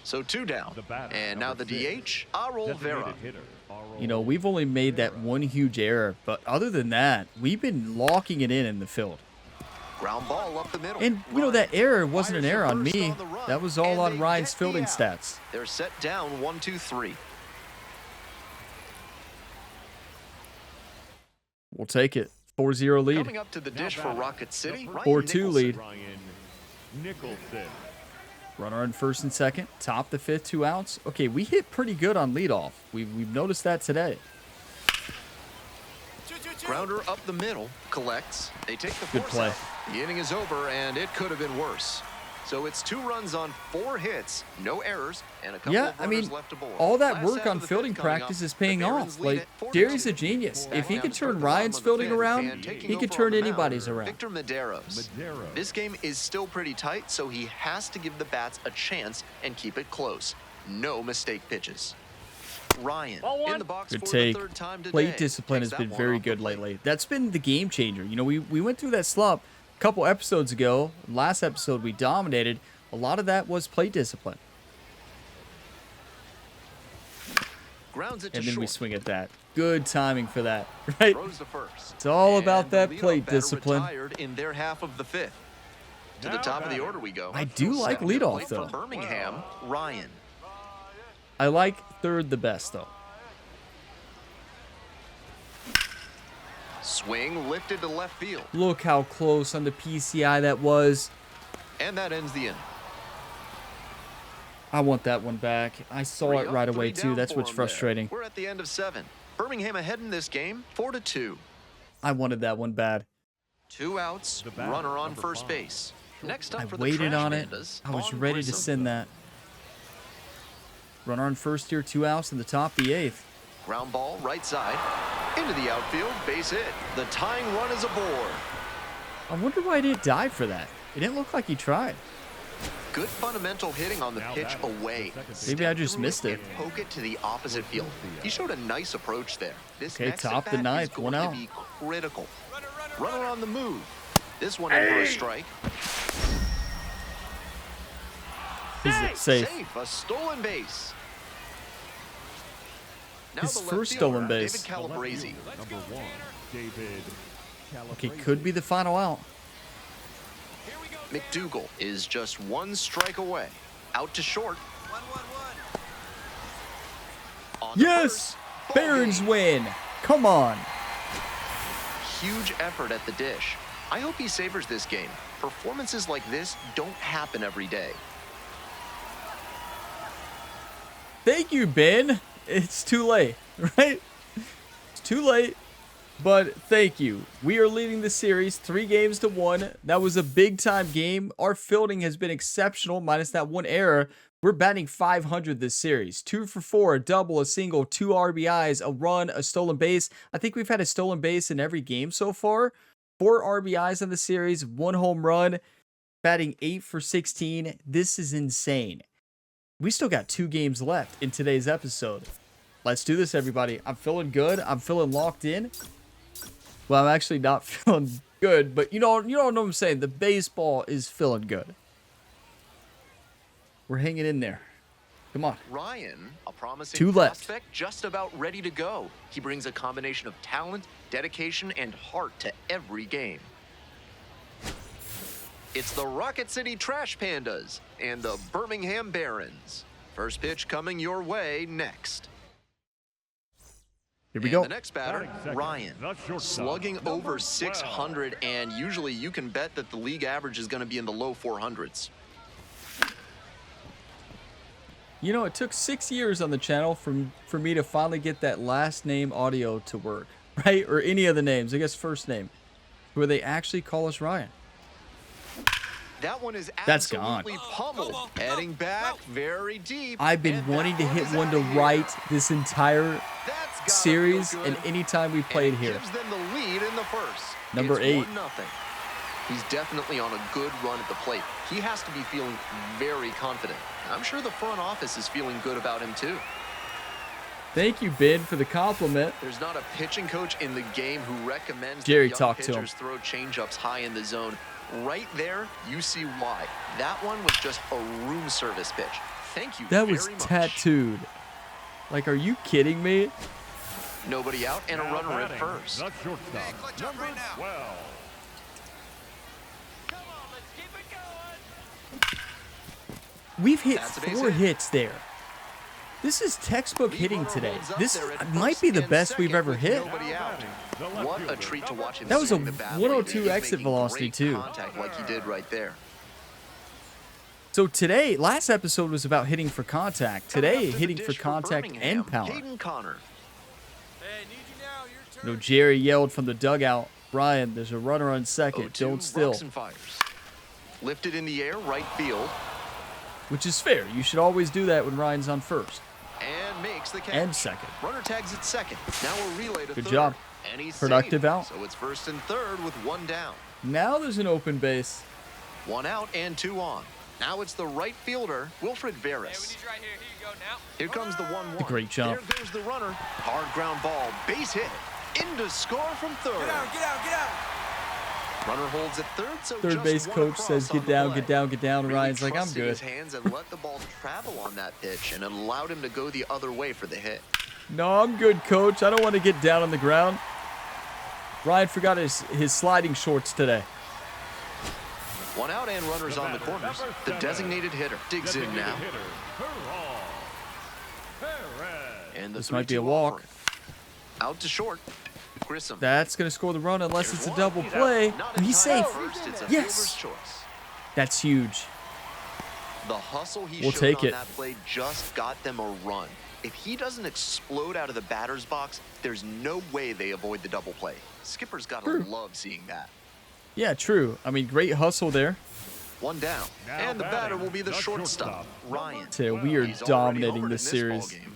So 2 down. The batter, And now the number 6. DH, Arol Vera. Designated hitter, Arol You know, we've only made that one huge error, but other than that, we've been locking it in the field. Ground ball up the middle. And, you know, that error wasn't an Fires error to on first me. on the run, That was all and on they Ryan's get the fielding out. stats. They're set down 1-2-3. We'll take it. 4-0 lead. Coming up to the dish for batting, Rocket City, the Ryan 4-2 Nicholson. lead. Ryan Nicholson. Runner on first and second. Top the 5th, 2 outs. Okay, we hit pretty good on leadoff. We've noticed that today. Grounder up the middle, collects. They take the Good force play. out. The inning is over, and it could have been worse. So it's 2 runs on 4 hits, no errors, and a couple of runners left aboard. All that Last work half on of the fielding fifth coming practice up. is paying The Barons off. lead Like, at 4-2. Jerry's a genius. If he could turn Ryan's fielding around, he could turn anybody's around. Victor Medeiros. This game is still pretty tight, so he has to give the bats a chance and keep it close. No mistake pitches. Ryan in the box Good for take. the 3rd time today. Plate discipline Takes has that been one very off the good plate. lately. That's been the game changer. You know, we went through that slump a couple episodes ago. Last episode we dominated. A lot of that was plate discipline. Grounds it to And then we short. swing at that. Good timing for that, right? Throws the first. It's all And about the that leadoff plate batter discipline. retired in their half of the 5th. To the top of the order we go. I do like Second at leadoff, plate for though. Birmingham, Ryan. I like 3rd the best, though. Swing lifted to left field. Look how close on the PCI that was. And that ends the inning. I want that one back. I saw 3 it up, right 3 away, too. down That's for what's 'em there. frustrating. We're at the end of 7. Birmingham ahead in this game, 4-2. I wanted that one bad. 2 outs, runner on first base. Next up I for the waited Trash on it. Pandas, I was Vaughn ready to Grissom. send that. Runner on first here, 2 outs in the top of the 8th. Ground ball, right side. Into the outfield, base hit. The tying run is aboard. I wonder why he didn't dive for that. It didn't look like he tried. Good fundamental hitting on the pitch away. Maybe I Step just through missed it. and poke it to the opposite field. He showed a nice approach there. This Okay, next top the at-bat ninth, is 1 going out. to be critical. Runner on the move. This one in for a strike. Is it safe? Safe, a stolen base. Now His the left first fielder, stolen base. David Calabrese. Number 1, David Okay, Calabrese. could be the final out. McDougal is just 1 strike away. Out to short. On to Yes! first. Ball Barons game. win. Come on. Huge effort at the dish. I hope he savors this game. Performances like this don't happen every day. Thank you, Ben. It's too late, right? It's too late, but thank you. We are leading the series 3-1. That was a big-time game. Our fielding has been exceptional, minus that 1 error. We're batting 500 this series. 2 for 4, a double, a single, 2 RBIs, a run, a stolen base. I think we've had a stolen base in every game so far. 4 RBIs in the series, 1 home run, batting 8 for 16. This is insane. We still got 2 games left in today's episode. Let's do this, everybody. I'm feeling good. I'm feeling locked in. Well, I'm actually not feeling good, but you know what I'm saying. The baseball is feeling good. We're hanging in there. Come on. Ryan, a promising 2 left. prospect, just about ready to go. He brings a combination of talent, dedication, and heart to every game. It's the Rocket City Trash Pandas and the Birmingham Barons. First pitch coming your way next. Here we And go. the next batter, Batting second, Ryan, the shortstop, slugging number over 12. 600, and usually you can bet that the league average is going to be in the low 400s. You know, it took 6 years on the channel for me to finally get that last name audio to work, right? Or any of the names, I guess first name, where they actually call us Ryan. That one is That's gone. absolutely pummeled. Heading back very deep. I've been and wanting to that hit is one to outta here. right this entire That's gotta series feel and good. anytime we And played it here. gives them the lead in the first. Number It's 8. 1-0. He's definitely on a good run at the plate. He has to be feeling very confident. I'm sure the front office is feeling good about him too. Thank you, Ben, for the compliment. There's not a pitching coach in the game who recommends Jerry, that young talk to him. pitchers throw changeups high in the zone. Right there, you see why. That one was just a room service pitch. Thank you That very was much. tattooed. Like, are you kidding me? Nobody out and a Now runner at batting, first. The shortstop, number 12. We've hit That's a base 4 hit. hits there. This is textbook Lead hitting runner today. holds up This there at might first be the and best we've second ever with hit. nobody out. The left What a fielder, treat to watch him That was a swing the bat 102 like that. exit He's velocity, making too. great contact like he did right there. So today, last episode was about hitting for contact. Coming up Today, to the hitting dish for contact Birmingham, and power. Hayden Connor. You know, Jerry yelled from the dugout, Brian, there's a runner on second. 0-2, Don't still. rocks and fires. Lifted in the air, right field. Which is fair. You should always do that when Ryan's on first. And makes the catch. And second. Runner tags at second. Now a relay to Good third. job. And he's Productive safe. out. So it's first and third with one down. Now there's an open base. One out and two on. Now it's the right fielder, Wilfred Veras. Hey, we need you right here. Here you go now. Here comes the 1-1. A great jump. There goes the runner. Hard ground ball. Base hit. Into score from third. Get out, get out, get out. Runner holds at third, so Third just base one coach across says, on get the down, play. get down, get down. Really Ryan's like, I'm trusted good. his hands and let the ball travel on that pitch, and it allowed him to go the other way for the hit. No, I'm good, coach. I don't want to get down on the ground. Ryan forgot his sliding shorts today. One out and runners on the corners. The designated hitter digs in now. And the This might be a 3-2 walk. offering. Out to short. Grissom. That's going to score the run unless There's it's a one. double play. Not in He's time safe. at first, it's a Yes. fielder's choice. That's huge. The hustle he We'll showed take on it. that play just got them a run. If he doesn't explode out of the batter's box, there's no way they avoid the double play. Skipper's got to True. love seeing that. Yeah, true. I mean, great hustle there. One down. Now And the batter batting, will be the the shortstop, shortstop. Ryan. So we are He's already dominating homered this in series. ballgame.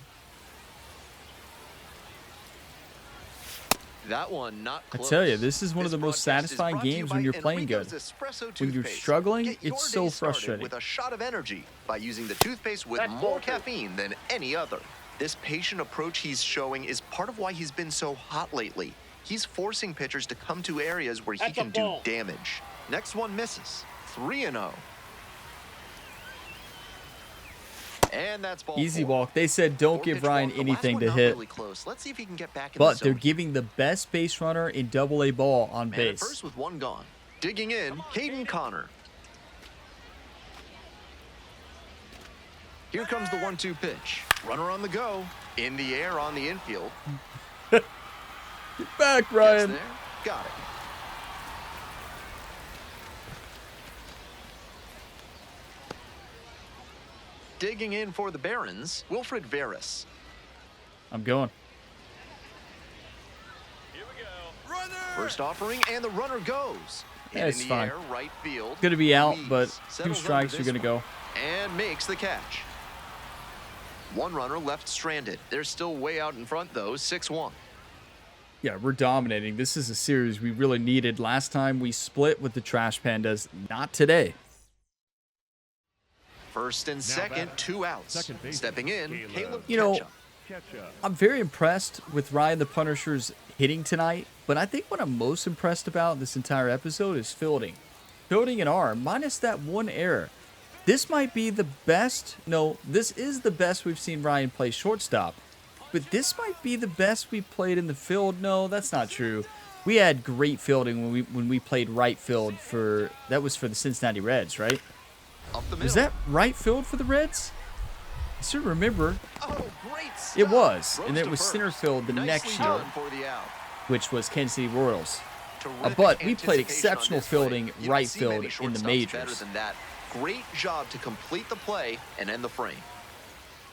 That one not I close. tell you, this is one of This the most broadcast is satisfying brought to you games by when you're playing Enrico's good. Espresso When you're toothpaste. struggling, Get your it's day so started frustrating. with a shot of energy by using the toothpaste with That's more bullshit. caffeine than any other. This patient approach he's showing is part of why he's been so hot lately. He's forcing pitchers to come to areas where he That's a can do ball. damage. Next one misses. 3-0. And that's ball Easy four. walk. They said don't give Four-pitch Ryan walk. The last anything one to not hit. Really close. Let's see if he can get back in But the they're zone. giving the best base runner in Double-A ball on Man at base. first with one gone. Digging in, Caden Connor. Here comes the 1-2 pitch. Runner on the go. In the air on the infield. Get back, Gets Ryan. there. Got it. Digging in for the Barons, Wilfred Veras. I'm going. First offering, and the runner goes. Hit Yeah, it's in the fine. air, right field. Going to be out, Louise but 2 settles strikes, under you're this going to go. And makes the catch. One runner left stranded. They're still way out in front, though, 6-1. Yeah, we're dominating. This is a series we really needed. Last time we split with the Trash Pandas. Not today. First and second, batting. 2 outs. Second baseman, Stepping in, Caleb. Caleb You know, Ketchum. Ketchup. I'm very impressed with Ryan the Punisher's hitting tonight, but I think what I'm most impressed about this entire episode is fielding. Fielding an arm, minus that one error. This might be the best, no, this is the best we've seen Ryan play shortstop, but this might be the best we played in the field. No, that's not true. We had great fielding when we played right field that was for the Cincinnati Reds, right? Up the middle. Was that right field for the Reds? I still remember. Oh, great stop. It was, and Rose it to was first. center field the Nicely next year, done for the out. which was Kansas City Royals. Terrific But we played anticipation exceptional on this play. fielding You don't right see field many in the shortstops majors. Better than that. Great job to complete the play and end the frame.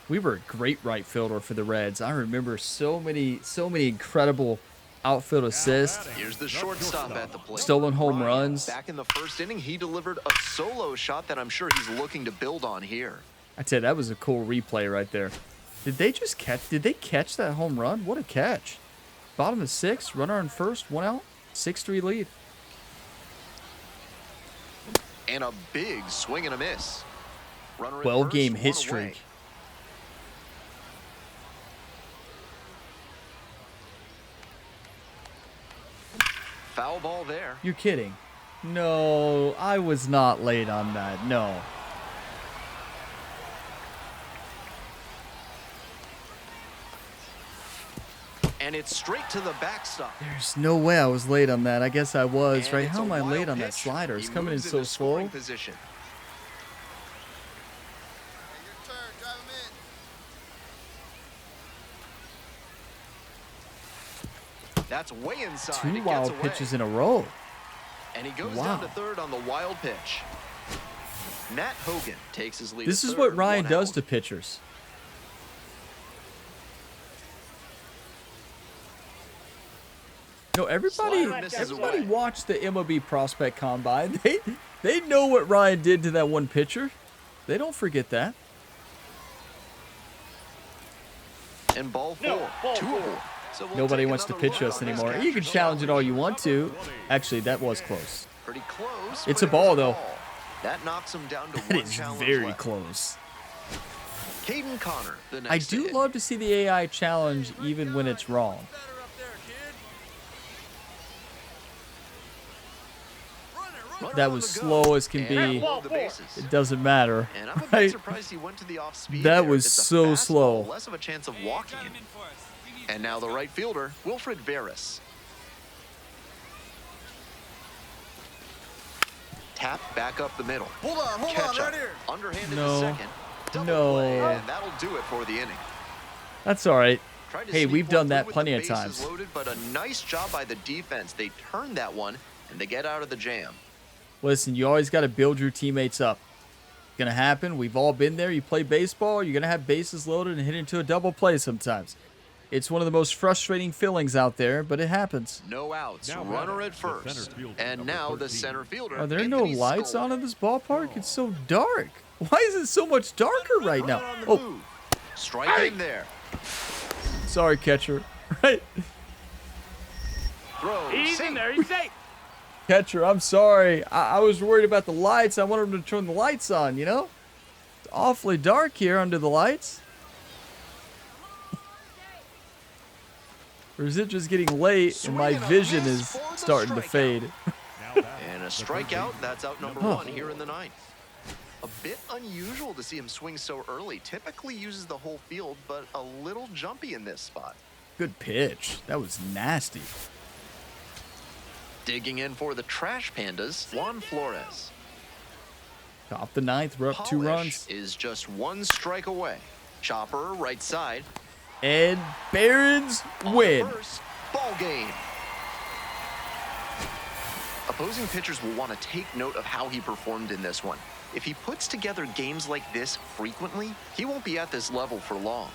We were a great right fielder for the Reds. I remember so many incredible outfield assists, Here's the shortstop at the plate. stolen home Ryan, runs. Back in the first inning, he delivered a solo shot that I'm sure he's looking to build on here. I'd say that was a cool replay right there. Did they catch that home run? What a catch. Bottom of 6, runner on first, 1 out, 6-3 lead. And a big swing and a miss. Runner at 12-game first, hit 1 streak. away. Foul ball there. You're kidding. No, I was not late on that. No. And it's straight to the backstop. There's no way I was late on that. I guess I was, And right? it's How a am I late wild on that pitch. slider? It's He coming in moves so into scoring slow. position. That's way inside. Two It gets wild away. pitches in a row. And he goes Wow. down to third on the wild pitch. Nat Hogan takes his lead. This at is third, what Ryan 1 does out. to pitchers. No, everybody Slider misses away. watched the MLB Prospect Combine. They know what Ryan did to that one pitcher. They don't forget that. And ball four. 2-4. So we'll Nobody take wants to another pitch look us on this anymore. catch. You can challenge it all you want to. Actually, that was close. Pretty close. It's but a ball, it was though. ball. That knocks him down to That one is challenge very left. close. Caden Connor, the next I to do hit. love to see the AI challenge even when it's wrong. Better up there, kid. Run That on was the go. slow as can And be. load the bases. It doesn't matter. And I'm a bit Right? surprised he went to the off speed. That there. was It's a so fastball, slow. Less of a chance of walking Got it. him in for us. We need And now the right fielder, Wilfred Veras. Tap back up the middle. Hold on, Catch right up. here. Underhanded No. to second. Double No. play, and that'll do it for the inning. That's all right. Tried to Hey, sneak we've one done through that with plenty the of bases times. Loaded, but a nice job by the defense. They turned that one, and they get out of the jam. Listen, you always got to build your teammates up. It's going to happen. We've all been there. You play baseball, you're going to have bases loaded and hit into a double play sometimes. It's one of the most frustrating feelings out there, but it happens. No outs. Now Runner batting, at the first. center fielder, And number now the 13. center fielder. Are there no Anthony lights Scola. on in this ballpark? It's so dark. Why is it so much darker right Runner now? on the Oh, move. Strike in there. sorry, catcher. Right. Throw. He's safe. in there. He's safe. Catcher, I'm sorry. I was worried about the lights. I wanted him to turn the lights on, you know? It's awfully dark here under the lights. Or is it just getting late and my Swing and a vision miss is for the starting to strikeout. fade? Now batting, And a the strikeout. 13. That's out number Oh. one here in the ninth. A bit unusual to see him swing so early. Typically uses the whole field, but a little jumpy in this spot. Good pitch. That was nasty. Digging in for the Trash Pandas, Juan Flores. Top the ninth. We're up 2 Polish runs. is just one strike away. Chopper, right side. And Barons On win. First, ball game. Opposing pitchers will want to take note of how he performed in this one. If he puts together games like this frequently, he won't be at this level for long.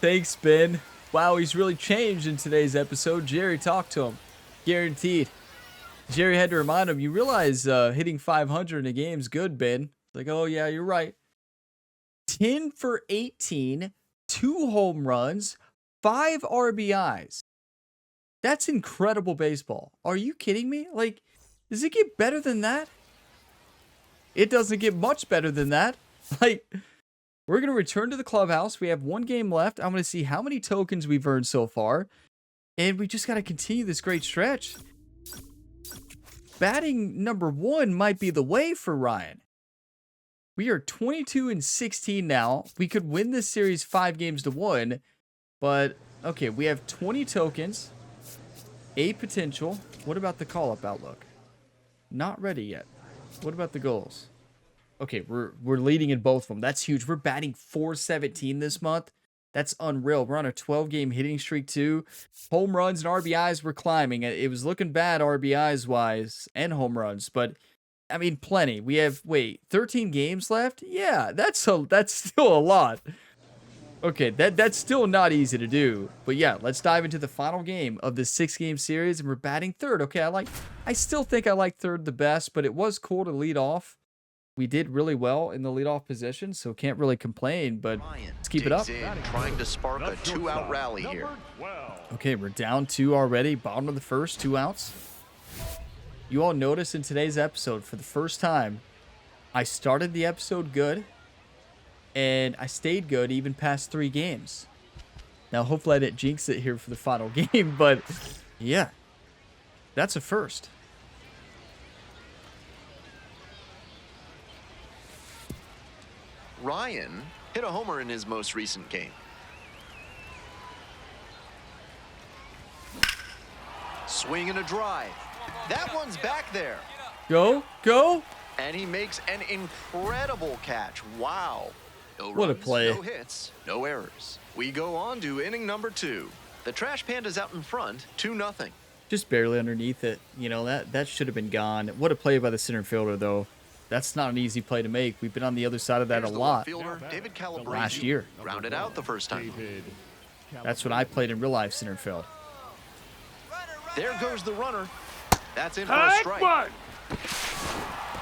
Thanks, Ben. Wow, he's really changed in today's episode. Jerry talked to him. Guaranteed. Jerry had to remind him, you realize hitting 500 in a game's good, Ben. Like, oh, yeah, you're right. 10 for 18, 2 home runs, 5 RBIs. That's incredible baseball. Are you kidding me? Like, does it get better than that? It doesn't get much better than that. Like, we're going to return to the clubhouse. We have 1 game left. I'm going to see how many tokens we've earned so far. And we just got to continue this great stretch. Batting number 1 might be the way for Ryan. We are 22-16 now. We could win this series 5 games to 1. But, okay, we have 20 tokens. 8 potential. What about the call-up outlook? Not ready yet. What about the goals? Okay, we're leading in both of them. That's huge. We're batting .417 this month. That's unreal. We're on a 12-game hitting streak, too. Home runs and RBIs, we're climbing. It was looking bad RBIs-wise and home runs, but, I mean, plenty. We have, 13 games left? Yeah, that's still a lot. Okay, that's still not easy to do. But yeah, let's dive into the final game of the 6-game series, and we're batting third. Okay, I still think I like third the best, but it was cool to lead off. We did really well in the leadoff position, so can't really complain, but let's keep it up. Digs in, trying to spark a The 2-out shortstop, rally here. number 12. Okay, we're down 2 already. Bottom of the first, 2 outs. You all notice in today's episode, for the first time, I started the episode good, and I stayed good even past 3 games. Now, hopefully I didn't jinx it here for the final game, but yeah, that's a first. Ryan hit a homer in his most recent game. Swing and a drive. That one's back there. Go, go. And he makes an incredible catch. Wow. No What a runs, play. No hits, no errors. We go on to inning number 2. The Trash Pandas out in front, 2-0. Just barely underneath it. You know, that should have been gone. What a play by the center fielder, though. That's not an easy play to make. We've been on the other side of that Here's a the lot left fielder, David Calabrese. last year. Grounded out the first time. David That's what I played in real life center field. There goes the runner. That's in for a strike.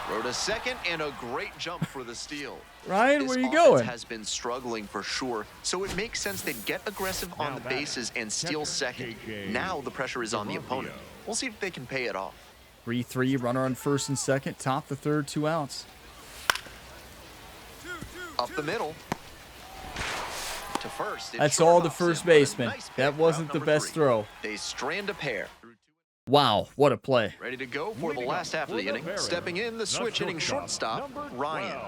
Throw to second, and a great jump for the steal. Ryan, where are you This going? offense has been struggling for sure, so it makes sense to get aggressive on the bases and steal second. Now the pressure is on the opponent. We'll see if they can pay it off. 3-3, runner on first and second, top the third, 2 outs. Up the middle. To first. That's all the first baseman. That wasn't the best throw. They strand a pair. Wow, what a play. Ready to go for the last half of the inning. Stepping in, the switch-hitting shortstop, Ryan.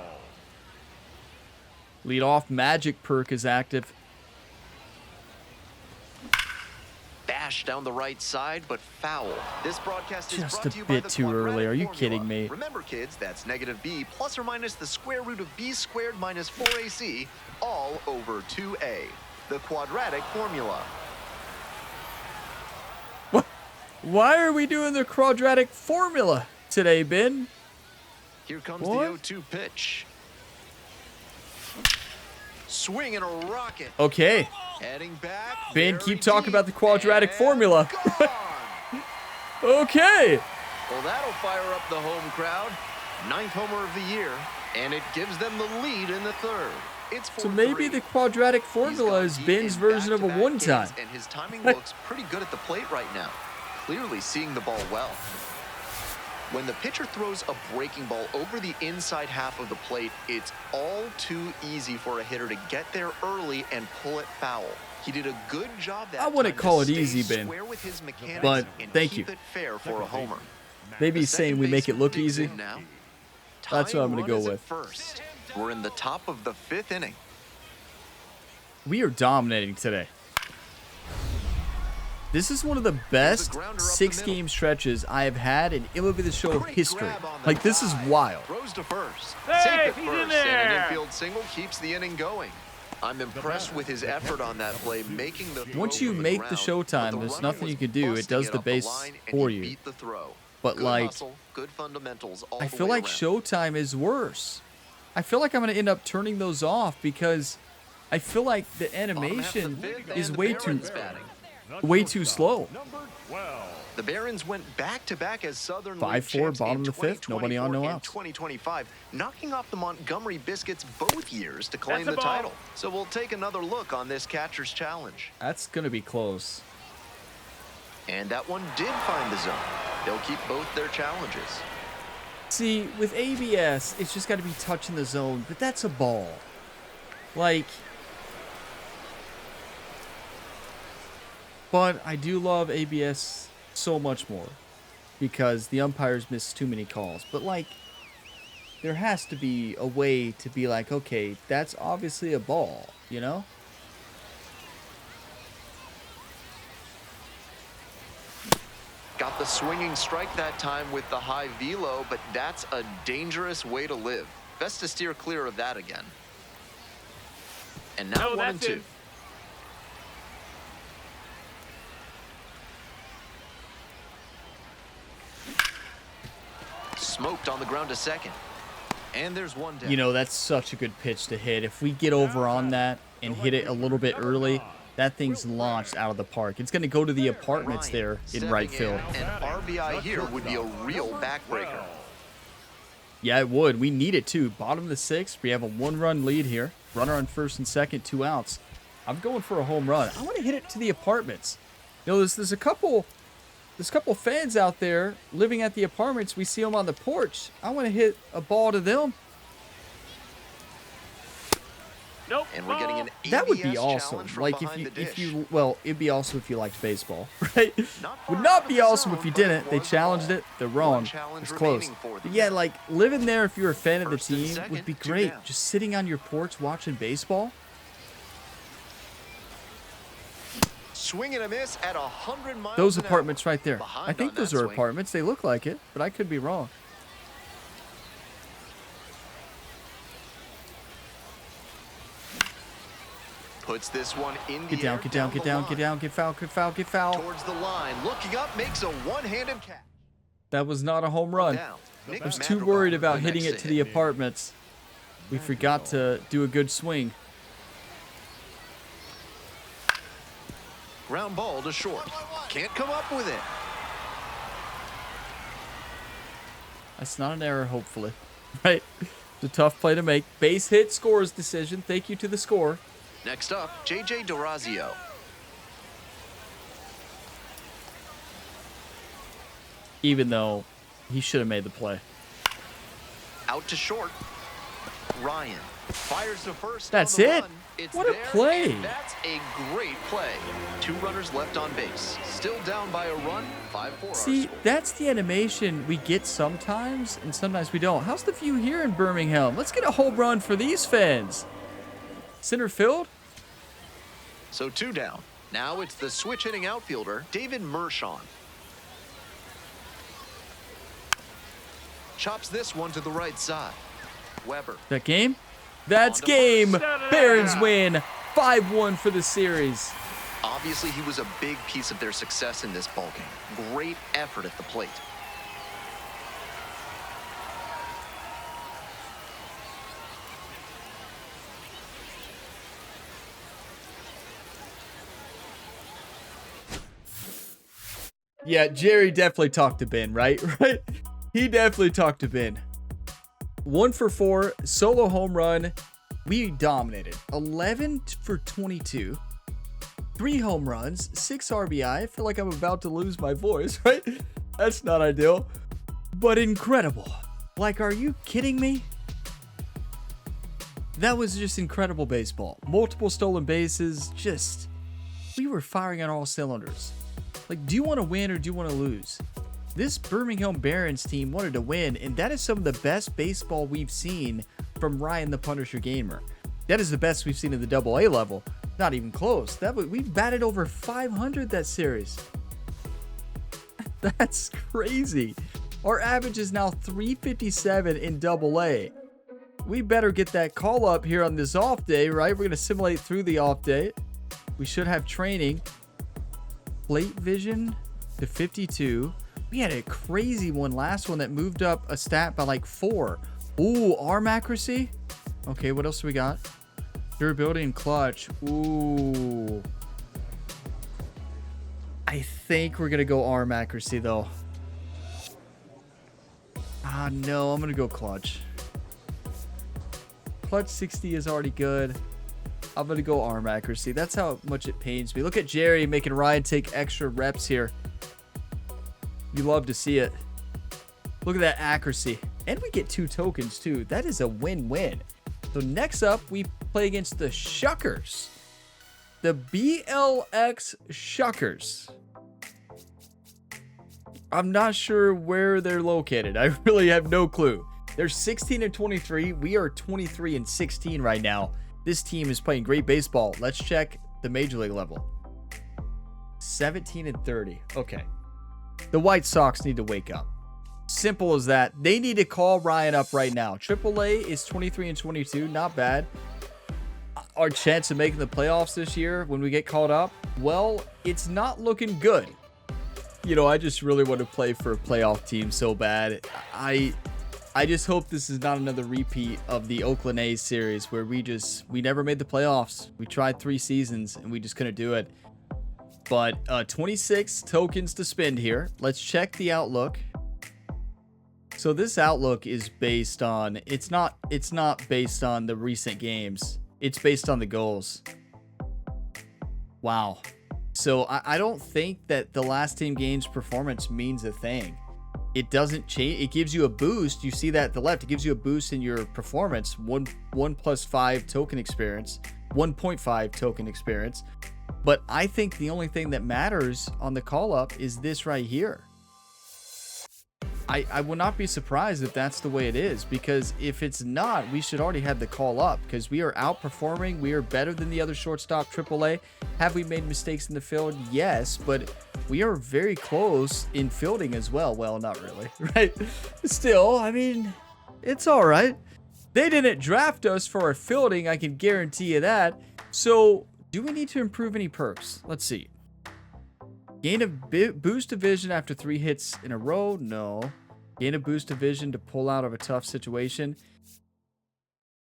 Leadoff magic perk is active. Bash down the right side, but foul. This broadcast is Just brought a to you by bit the too early. quadratic Are you formula. kidding me? Remember, kids, that's negative b plus or minus the square root of b squared minus 4ac, all over 2a. The quadratic formula. Why are we doing the quadratic formula today, Ben? Here comes What? the 0-2 pitch. Swing and a rocket. Okay. Heading back. Ben, very keep talking deep, about the quadratic and formula. gone. Okay. Well, that'll fire up the home crowd. 9th homer of the year, and it gives them the lead in the third. It's 4-3. So maybe the quadratic formula is Ben's version of a one-time. And his timing looks pretty good at the plate right now. Clearly seeing the ball well. When the pitcher throws a breaking ball over the inside half of the plate, it's all too easy for a hitter to get there early and pull it foul. He did a good job that I wouldn't time call to it stay easy, Ben. square with his mechanics But and thank keep you. it fair for a homer. Maybe The he's saying second we make it baseman look digs easy. in now. That's what I'm gonna Tying go run is at with. First. We're in the top of the 5th inning. We are dominating today. This is one of the best grounder up the 6-game stretches I have had in MLB The Show Great history. grab on the Like, this is dive. wild. Throws to first. Hey, Safe at he's first, in there. and an infield single keeps the inning going. I'm impressed with his effort on that play, making the throw Once you from the make the ground, showtime, but the there's runner nothing was you can do. It busting does the off base line, and for he you. beat the throw. But, Good like, hustle, good fundamentals all I the feel way like around. showtime is worse. I feel like I'm going to end up turning those off because I feel like the Bottom half of the animation fifth, is and the way too Barons batting. slow. Number 12. The Barons went back-to-back as Southern 5-4, League champs bottom in of the fifth, nobody on, no 2024 and outs. 2025, knocking off the Montgomery Biscuits both years to claim That's the a ball. title. So we'll take another look on this catcher's challenge. That's going to be close. And that one did find the zone. They'll keep both their challenges. See, with ABS, it's just got to be touching the zone, but that's a ball. Like, but I do love ABS so much more because the umpires miss too many calls. But, like, there has to be a way to be like, okay, that's obviously a ball, you know? Got the swinging strike that time with the high velo, but that's a dangerous way to live. Best to steer clear of that again. And now No, 1 and that's 2. it. Smoked on the ground to second. And there's one down. You know, that's such a good pitch to hit. If we get over on that and hit it a little bit early, that thing's launched out of the park. It's going to go to the apartments Ryan there in stepping right field. An RBI here would be a real backbreaker. Yeah, it would. We need it too. Bottom of the 6th. We have a 1-run lead here. Runner on first and second, 2 outs. I'm going for a home run. I want to hit it to the apartments. You know, there's a couple fans out there living at the apartments. We see them on the porch. I want to hit a ball to them. Nope. And we're getting an That would be ABS awesome. challenge from Like behind the if dish. you well, it'd be awesome if you liked baseball, right? Not Would far not out of be the awesome zone, if you but it didn't. They was a challenged ball. it. They're One wrong. challenge It's close. remaining for But them. yeah, like living there if you're a fan of the First and team second, would be 2 great. down. Just sitting on your porch watching baseball. Swing and a miss at 100 miles Those an hour. apartments right there. Behind I think on those that are swing. apartments. They look like it, but I could be wrong. Puts this one in the Get down, air, get down, get the down, line. get down, get foul, get foul, get foul. Towards the line, looking up, makes a one-handed catch. That was not a home run. Down. Nick I was too Madrigal worried about the hitting next it to the hit. apartments. We forgot to do a good swing. Ground ball to short. Can't come up with it. That's not an error, hopefully. Right? It's a tough play to make. Base hit, scores decision. Thank you to the score. Next up, J.J. D'Orazio. Even though he should have made the play. Out to short. Ryan fires to first. That's on the it. run. It's What a there, play. and that's a great play. 2 runners left on base. Still down by a run. 5-4. See, that's the animation we get sometimes, and sometimes we don't. How's the view here in Birmingham? Let's get a home run for these fans. Center field? So 2 down. Now it's the switch hitting outfielder, David Mershon. Chops this one to the right side. Weber. That game? That's On to game. first. Barons win 5-1 for the series. Obviously, he was a big piece of their success in this ballgame. Great effort at the plate. Yeah, Jerry definitely talked to Ben, right? Right? He definitely talked to Ben. 1 for 4, solo home run. We dominated. 11 for 22. 3 home runs, 6 RBI. I feel like I'm about to lose my voice, right? That's not ideal, but incredible. Like, are you kidding me? That was just incredible baseball. Multiple stolen bases, just, we were firing on all cylinders. Like, do you want to win or do you want to lose? This Birmingham Barons team wanted to win, and that is some of the best baseball we've seen from Ryan the Punisher Gamer. That is the best we've seen in the AA level. Not even close. We batted over 500 that series. That's crazy. Our average is now 357 in AA. We better get that call up here on this off day, right? We're going to simulate through the off day. We should have training. Plate vision to 52. We had a crazy one last one that moved up a stat by like 4. Ooh, arm accuracy. Okay, what else do we got? Durability and clutch. Ooh. I think we're going to go arm accuracy though. Ah, no, I'm going to go clutch. Clutch 60 is already good. I'm going to go arm accuracy. That's how much it pains me. Look at Jerry making Ryan take extra reps here. You love to see it. Look at that accuracy. And we get 2 tokens too. That is a win-win. So next up, we play against the Shuckers. The BLX Shuckers. I'm not sure where they're located. I really have no clue. They're 16 and 23. We are 23 and 16 right now. This team is playing great baseball. Let's check the major league level. 17 and 30. Okay. The White Sox need to wake up. Simple as that. They need to call Ryan up right now. AAA is 23 and 22. Not bad. Our chance of making the playoffs this year when we get called up, well, it's not looking good. You know, I just really want to play for a playoff team so bad. I just hope this is not another repeat of the Oakland A's series where we never made the playoffs. We tried 3 seasons and we just couldn't do it. But 26 tokens to spend here. Let's check the outlook. So this outlook is based on, it's not based on the recent games. It's based on the goals. Wow. So I don't think that the last team game's performance means a thing. It doesn't change. It gives you a boost. You see that at the left. It gives you a boost in your performance. 1 + 5 token experience. 1.5 token experience. But I think the only thing that matters on the call up is this right here. I will not be surprised if that's the way it is, because if it's not, we should already have the call up because we are outperforming. We are better than the other shortstop AAA. Have we made mistakes in the field? Yes, but we are very close in fielding as well. Well, not really, right? Still, I mean, it's all right. They didn't draft us for our fielding, I can guarantee you that. So, do we need to improve any perks? Let's see. Gain a boost of vision after 3 hits in a row? No. Gain a boost of vision to pull out of a tough situation.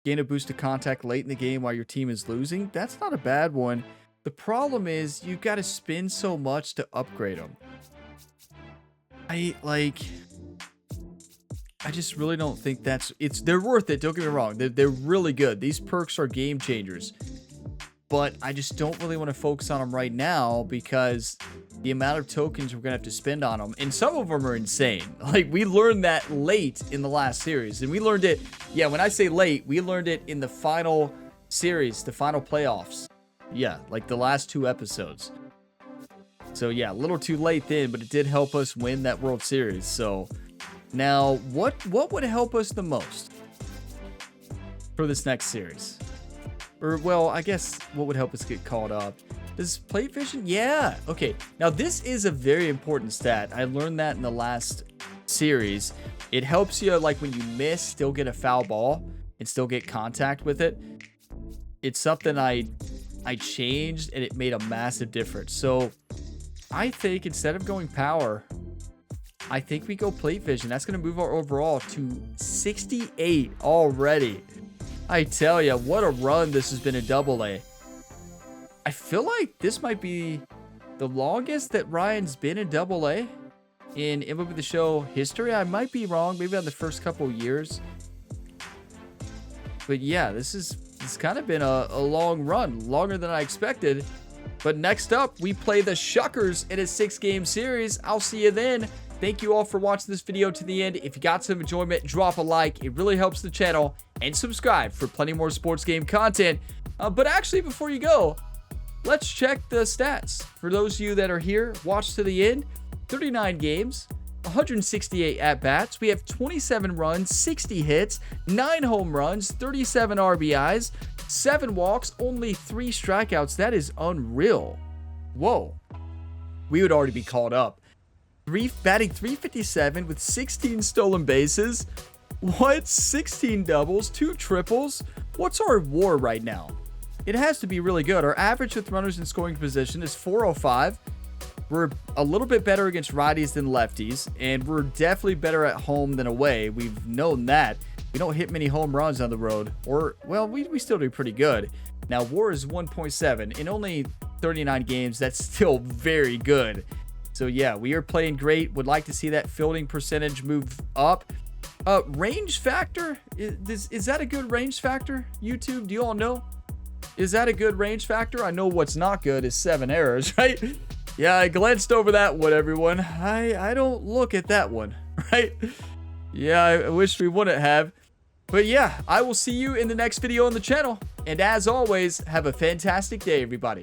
Gain a boost of contact late in the game while your team is losing? That's not a bad one. The problem is you got to spend so much to upgrade them. I just really don't think they're worth it. Don't get me wrong. They're really good. These perks are game changers. But I just don't really want to focus on them right now because the amount of tokens we're going to have to spend on them. And some of them are insane. Like, we learned that late in the last series. And we learned it, yeah, when I say late, we learned it in the final series, the final playoffs. Yeah, like the last 2 episodes. So, yeah, a little too late then, but it did help us win that World Series. So, now, what would help us the most for this next series? Or, well, I guess what would help us get caught up? Does plate vision? Yeah. Okay. Now, this is a very important stat. I learned that in the last series. It helps you, like, when you miss, still get a foul ball and still get contact with it. It's something I changed, and it made a massive difference. So, I think instead of going power, I think we go plate vision. That's going to move our overall to 68 already. I tell you, what a run this has been in AA. I feel like this might be the longest that Ryan's been in AA in MLB The Show history. I might be wrong, maybe on the first couple years. But yeah, it's kind of been a long run, longer than I expected. But next up, we play the Shuckers in a 6-game series. I'll see you then. Thank you all for watching this video to the end. If you got some enjoyment, drop a like. It really helps the channel. And subscribe for plenty more sports game content. But actually, before you go, let's check the stats. For those of you that are here, watch to the end. 39 games, 168 at-bats. We have 27 runs, 60 hits, 9 home runs, 37 RBIs, 7 walks, only 3 strikeouts. That is unreal. Whoa. We would already be caught up. Batting 357 with 16 stolen bases. What? 16 doubles, 2 triples. What's our WAR right now? It has to be really good. Our average with runners in scoring position is 405. We're a little bit better against righties than lefties, and we're definitely better at home than away. We've known that. We don't hit many home runs on the road, or, well, we still do pretty good. Now, WAR is 1.7. In only 39 games, that's still very good. So, yeah, we are playing great. Would like to see that fielding percentage move up. Range factor? Is that a good range factor, YouTube? Do you all know? Is that a good range factor? I know what's not good is 7 errors, right? Yeah, I glanced over that one, everyone. I don't look at that one, right? Yeah, I wish we wouldn't have. But yeah, I will see you in the next video on the channel. And as always, have a fantastic day, everybody.